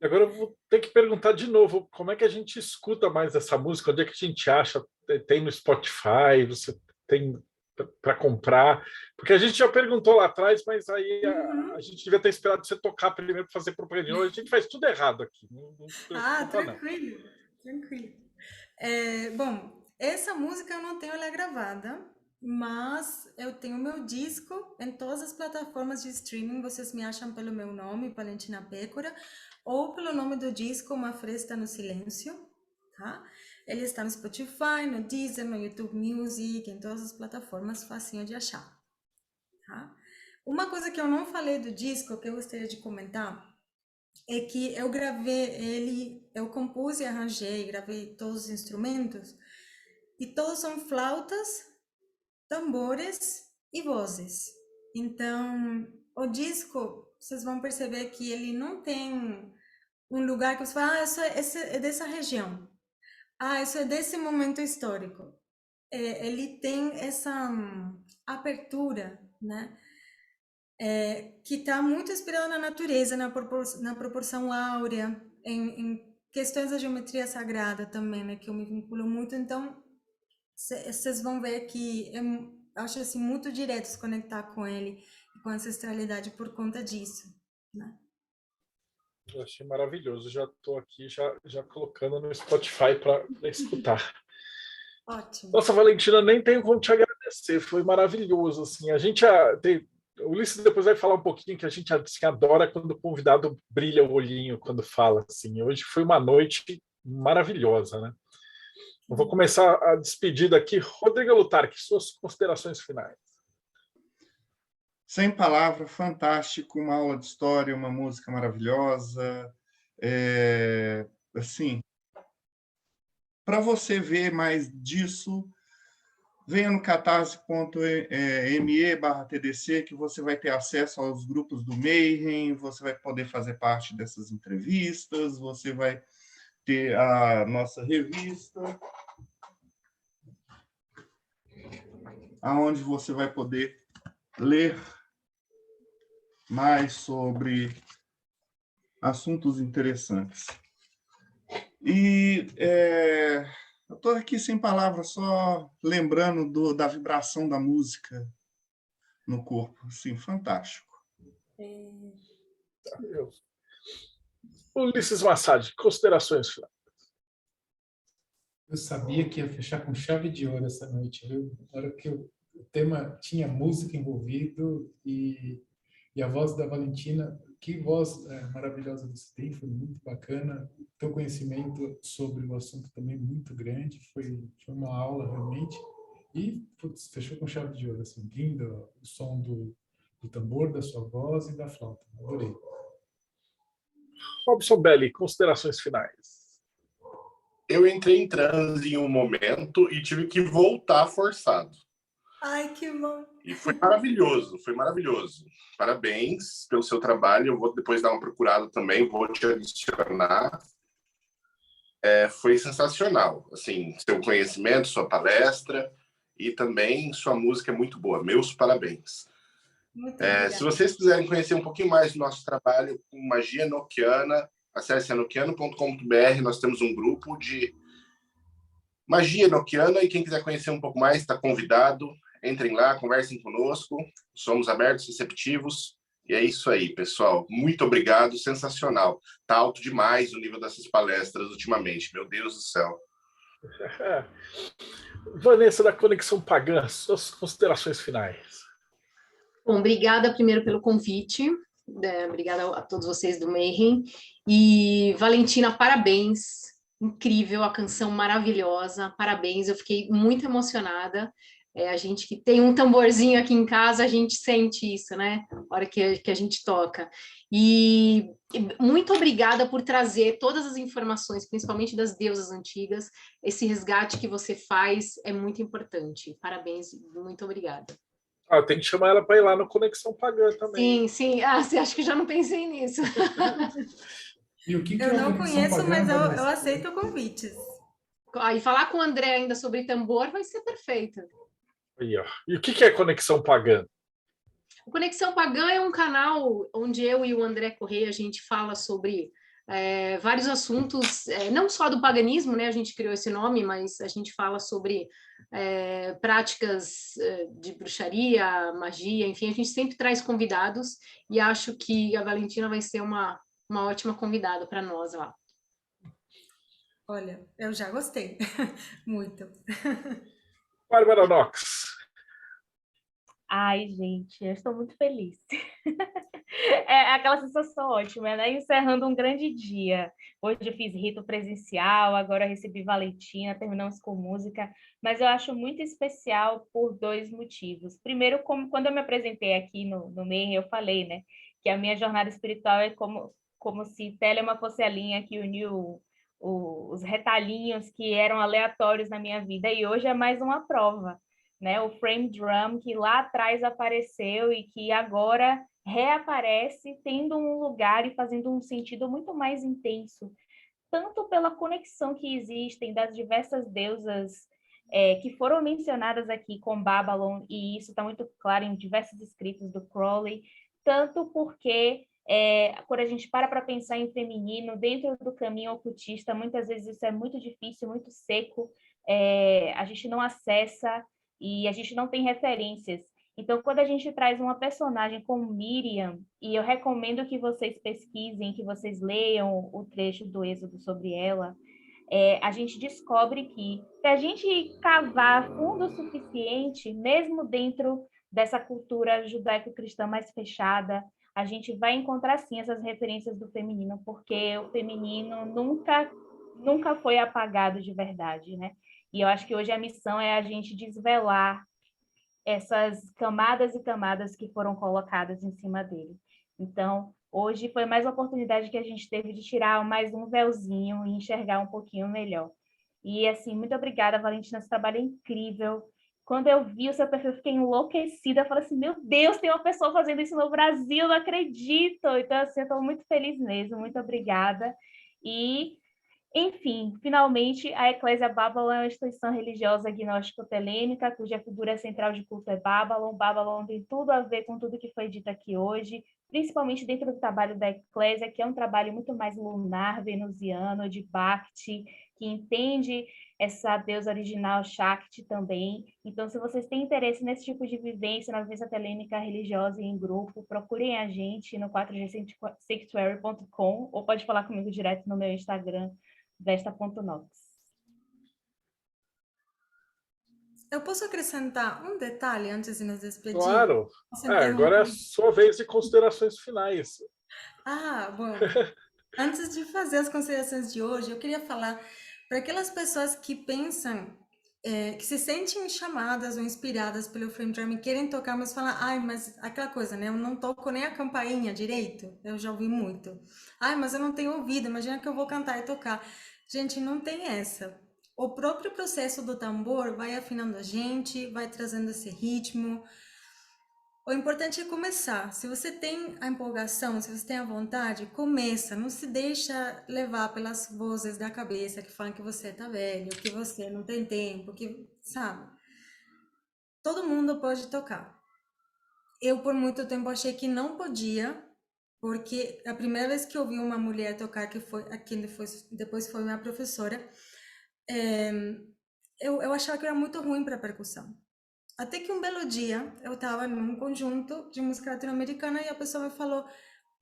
Agora eu vou ter que perguntar de novo, como é que a gente escuta mais essa música? Onde é que a gente acha? Tem no Spotify? Você tem para comprar? Porque a gente já perguntou lá atrás, mas aí a gente devia ter esperado você tocar primeiro para fazer propaganda de novo. A gente faz tudo errado aqui. Não se Ah, preocupa, não. tranquilo, tranquilo. Bom, essa música eu não tenho ela gravada, mas eu tenho meu disco em todas as plataformas de streaming. Vocês me acham pelo meu nome, Valentina Pécora, ou pelo nome do disco, Uma Fresta no Silêncio, tá? Ele está no Spotify, no Deezer, no YouTube Music, em todas as plataformas, facinho de achar, tá? Uma coisa que eu não falei do disco, que eu gostaria de comentar, é que eu gravei ele, eu compus e arranjei, gravei todos os instrumentos, e todos são flautas, tambores e vozes. Então, o disco, vocês vão perceber que ele não tem um lugar que você fala, esse é dessa região. Isso é desse momento histórico. Ele tem essa abertura, né? Que está muito inspirado na natureza, na proporção áurea, em questões da geometria sagrada também, né? Que eu me vinculo muito. Então, vocês vão ver que eu acho assim, muito direto se conectar com ele e com a ancestralidade por conta disso, né? Eu achei maravilhoso. Já estou aqui já colocando no Spotify para escutar. Ótimo. Nossa, Valentina, nem tenho como te agradecer. Foi maravilhoso. Assim, a gente o Ulisses depois vai falar um pouquinho que a gente assim, adora quando o convidado brilha o olhinho quando fala. Assim. Hoje foi uma noite maravilhosa, né? Eu vou começar a despedida aqui. Rodrigo Lutarque, suas considerações finais. Sem palavra, fantástico, uma aula de história, uma música maravilhosa. Assim, para você ver mais disso, venha no catarse.me/TDC, que você vai ter acesso aos grupos do Mayhem, você vai poder fazer parte dessas entrevistas, você vai ter a nossa revista, aonde você vai poder ler mais sobre assuntos interessantes. E eu estou aqui sem palavras, só lembrando da vibração da música no corpo. Assim, fantástico. Ulisses Massad, considerações finais. Eu sabia que ia fechar com chave de ouro essa noite, viu? Na hora que o tema tinha música envolvido e a voz da Valentina, que voz maravilhosa você tem, foi muito bacana. O teu conhecimento sobre o assunto também muito grande, foi uma aula realmente. E putz, fechou com chave de ouro, assim, lindo o som do tambor, da sua voz e da flauta. Adorei. Robson Belli, considerações finais. Eu entrei em transe em um momento e tive que voltar forçado. Ai, que bom. E foi maravilhoso, foi maravilhoso. Parabéns pelo seu trabalho. Eu vou depois dar uma procurada também, vou te adicionar. Foi sensacional. Assim, seu conhecimento, sua palestra e também sua música é muito boa. Meus parabéns. Muito obrigada. Se vocês quiserem conhecer um pouquinho mais do nosso trabalho com Magia Enoquiana, acesse enoquiano.com.br. Nós temos um grupo de Magia Enoquiana e quem quiser conhecer um pouco mais está convidado. Entrem lá, conversem conosco. Somos abertos, receptivos. E é isso aí, pessoal. Muito obrigado. Sensacional. Está alto demais o nível dessas palestras ultimamente. Meu Deus do céu. Vanessa, da Conexão Pagã, suas considerações finais. Bom, obrigada primeiro pelo convite. Obrigada a todos vocês do Mayhem. E, Valentina, parabéns. Incrível, a canção maravilhosa. Parabéns, eu fiquei muito emocionada. A gente que tem um tamborzinho aqui em casa, a gente sente isso, né? Na hora que a gente toca. E muito obrigada por trazer todas as informações, principalmente das deusas antigas. Esse resgate que você faz é muito importante. Parabéns, muito obrigada. Tem que chamar ela para ir lá no Conexão Pagã também. Sim. Você acha que já não pensei nisso? E o que Eu não conheço, mas Pagã, eu aceito convites. E falar com o André ainda sobre tambor vai ser perfeito. Aí, ó. E o que é Conexão Pagã? O Conexão Pagã é um canal onde eu e o André Correia a gente fala sobre vários assuntos, não só do paganismo, né? A gente criou esse nome, mas a gente fala sobre práticas de bruxaria, magia, enfim, a gente sempre traz convidados e acho que a Valentina vai ser uma ótima convidada para nós lá. Olha, eu já gostei muito. Bárbara Knox. Ai, gente, eu estou muito feliz. É aquela sensação ótima, né? Encerrando um grande dia. Hoje eu fiz rito presencial, agora eu recebi Valentina, terminamos com música, mas eu acho muito especial por dois motivos. Primeiro, quando eu me apresentei aqui no MEI, eu falei, né, que a minha jornada espiritual é como se Telema fosse a linha que uniu os retalhinhos que eram aleatórios na minha vida, e hoje é mais uma prova, né? O frame drum que lá atrás apareceu e que agora reaparece tendo um lugar e fazendo um sentido muito mais intenso, tanto pela conexão que existem das diversas deusas que foram mencionadas aqui com Babylon, e isso está muito claro em diversos escritos do Crowley, tanto porque quando a gente para pensar em feminino, dentro do caminho ocultista, muitas vezes isso é muito difícil, muito seco, a gente não acessa e a gente não tem referências. Então, quando a gente traz uma personagem como Miriam, e eu recomendo que vocês pesquisem, que vocês leiam o trecho do Êxodo sobre ela, a gente descobre que, se a gente cavar fundo o suficiente, mesmo dentro dessa cultura judaico-cristã mais fechada, a gente vai encontrar, sim, essas referências do feminino, porque o feminino nunca foi apagado de verdade, né? E eu acho que hoje a missão é a gente desvelar essas camadas e camadas que foram colocadas em cima dele. Então, hoje foi mais uma oportunidade que a gente teve de tirar mais um véuzinho e enxergar um pouquinho melhor. E, assim, muito obrigada, Valentina, esse trabalho é incrível. Quando eu vi o seu perfil, eu fiquei enlouquecida. Eu falei assim, meu Deus, tem uma pessoa fazendo isso no Brasil, não acredito. Então, assim, eu estou muito feliz mesmo. Muito obrigada. E enfim, finalmente, a Eclésia Babylon é uma instituição religiosa gnóstico-telêmica, cuja figura central de culto é Babylon. Babylon tem tudo a ver com tudo que foi dito aqui hoje, principalmente dentro do trabalho da Eclésia, que é um trabalho muito mais lunar, venusiano, de Bhakti, que entende essa deusa original Shakti também. Então, se vocês têm interesse nesse tipo de vivência, na vivência telêmica religiosa e em grupo, procurem a gente no 4gsanctuary.com ou pode falar comigo direto no meu Instagram, Vesta.nox. Eu posso acrescentar um detalhe antes de nos despedir? Claro. Agora é a sua vez de considerações finais. Bom. Antes de fazer as considerações de hoje, eu queria falar para aquelas pessoas que pensam, que se sentem chamadas ou inspiradas pelo frame drum e querem tocar, mas falam, mas aquela coisa, né? Eu não toco nem a campainha direito. Eu já ouvi muito. Mas eu não tenho ouvido, imagina que eu vou cantar e tocar. Gente, não tem essa. O próprio processo do tambor vai afinando a gente, vai trazendo esse ritmo. O importante é começar. Se você tem a empolgação, se você tem a vontade, começa. Não se deixa levar pelas vozes da cabeça que falam que você tá velho, que você não tem tempo, que, sabe? Todo mundo pode tocar. Eu, por muito tempo, achei que não podia, porque a primeira vez que eu vi uma mulher tocar, que depois foi minha professora, eu achava que era muito ruim para percussão. Até que um belo dia, eu estava num conjunto de música latino-americana e a pessoa me falou,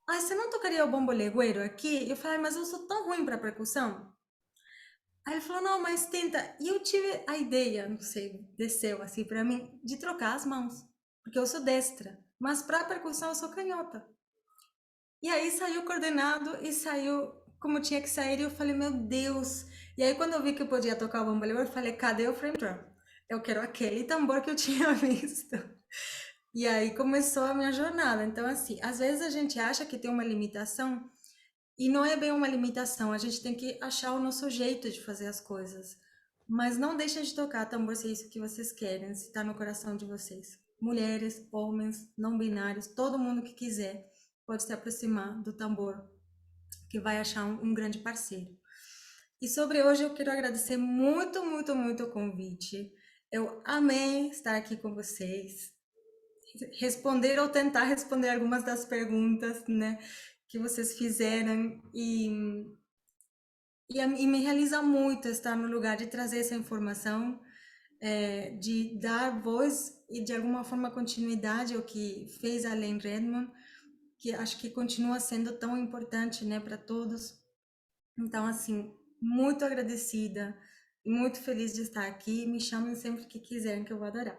você não tocaria o bombo legüero aqui? Eu falei, mas eu sou tão ruim para percussão. Aí ele falou, não, mas tenta. E eu tive a ideia, não sei, desceu assim para mim, de trocar as mãos. Porque eu sou destra, mas para percussão eu sou canhota. E aí saiu coordenado e saiu como tinha que sair e eu falei, meu Deus. E aí quando eu vi que eu podia tocar o bombo legüero, eu falei, cadê o frame drum? Eu quero aquele tambor que eu tinha visto. E aí começou a minha jornada. Então, assim, às vezes a gente acha que tem uma limitação e não é bem uma limitação. A gente tem que achar o nosso jeito de fazer as coisas. Mas não deixem de tocar tambor se é isso que vocês querem, se está no coração de vocês. Mulheres, homens, não binários, todo mundo que quiser pode se aproximar do tambor, que vai achar um grande parceiro. E sobre hoje eu quero agradecer muito, muito, muito o convite. Eu amei estar aqui com vocês, responder ou tentar responder algumas das perguntas, né, que vocês fizeram e me realiza muito estar no lugar de trazer essa informação, de dar voz e de alguma forma continuidade ao que fez a Elaine Redmond, que acho que continua sendo tão importante, né, para todos. Então, assim, muito agradecida, muito feliz de estar aqui. Me chamem sempre que quiserem, que eu vou adorar.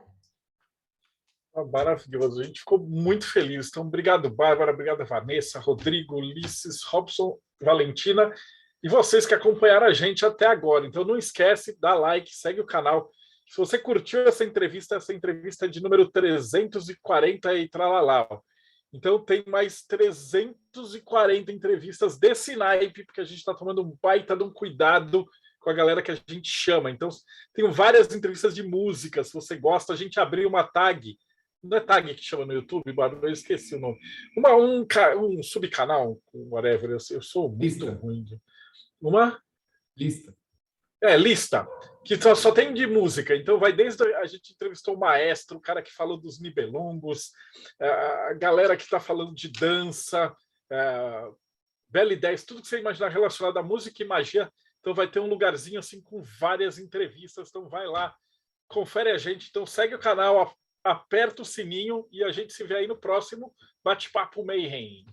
Maravilhoso, a gente ficou muito feliz. Então, obrigado, Bárbara, obrigado, Vanessa, Rodrigo, Ulisses, Robson, Valentina e vocês que acompanharam a gente até agora. Então, não esquece, dá like, segue o canal. Se você curtiu essa entrevista é de número 340 e tralalá. Então, tem mais 340 entrevistas desse naipe, porque a gente está tomando um baita de um cuidado com a galera que a gente chama. Então, tem várias entrevistas de música. Se você gosta, a gente abriu uma tag. Não é tag que chama no YouTube, Bárbara, eu esqueci o nome. Um subcanal, whatever. Eu sou muito Lista. ruim. Uma? Lista. Lista, que só tem de música. Então vai desde a gente entrevistou o maestro, o cara que falou dos Nibelungos, a galera que está falando de dança, bela ideia, tudo que você imaginar relacionado à música e magia. Então vai ter um lugarzinho assim com várias entrevistas. Então vai lá, confere a gente. Então segue o canal, aperta o sininho e a gente se vê aí no próximo Bate-Papo Mayhem.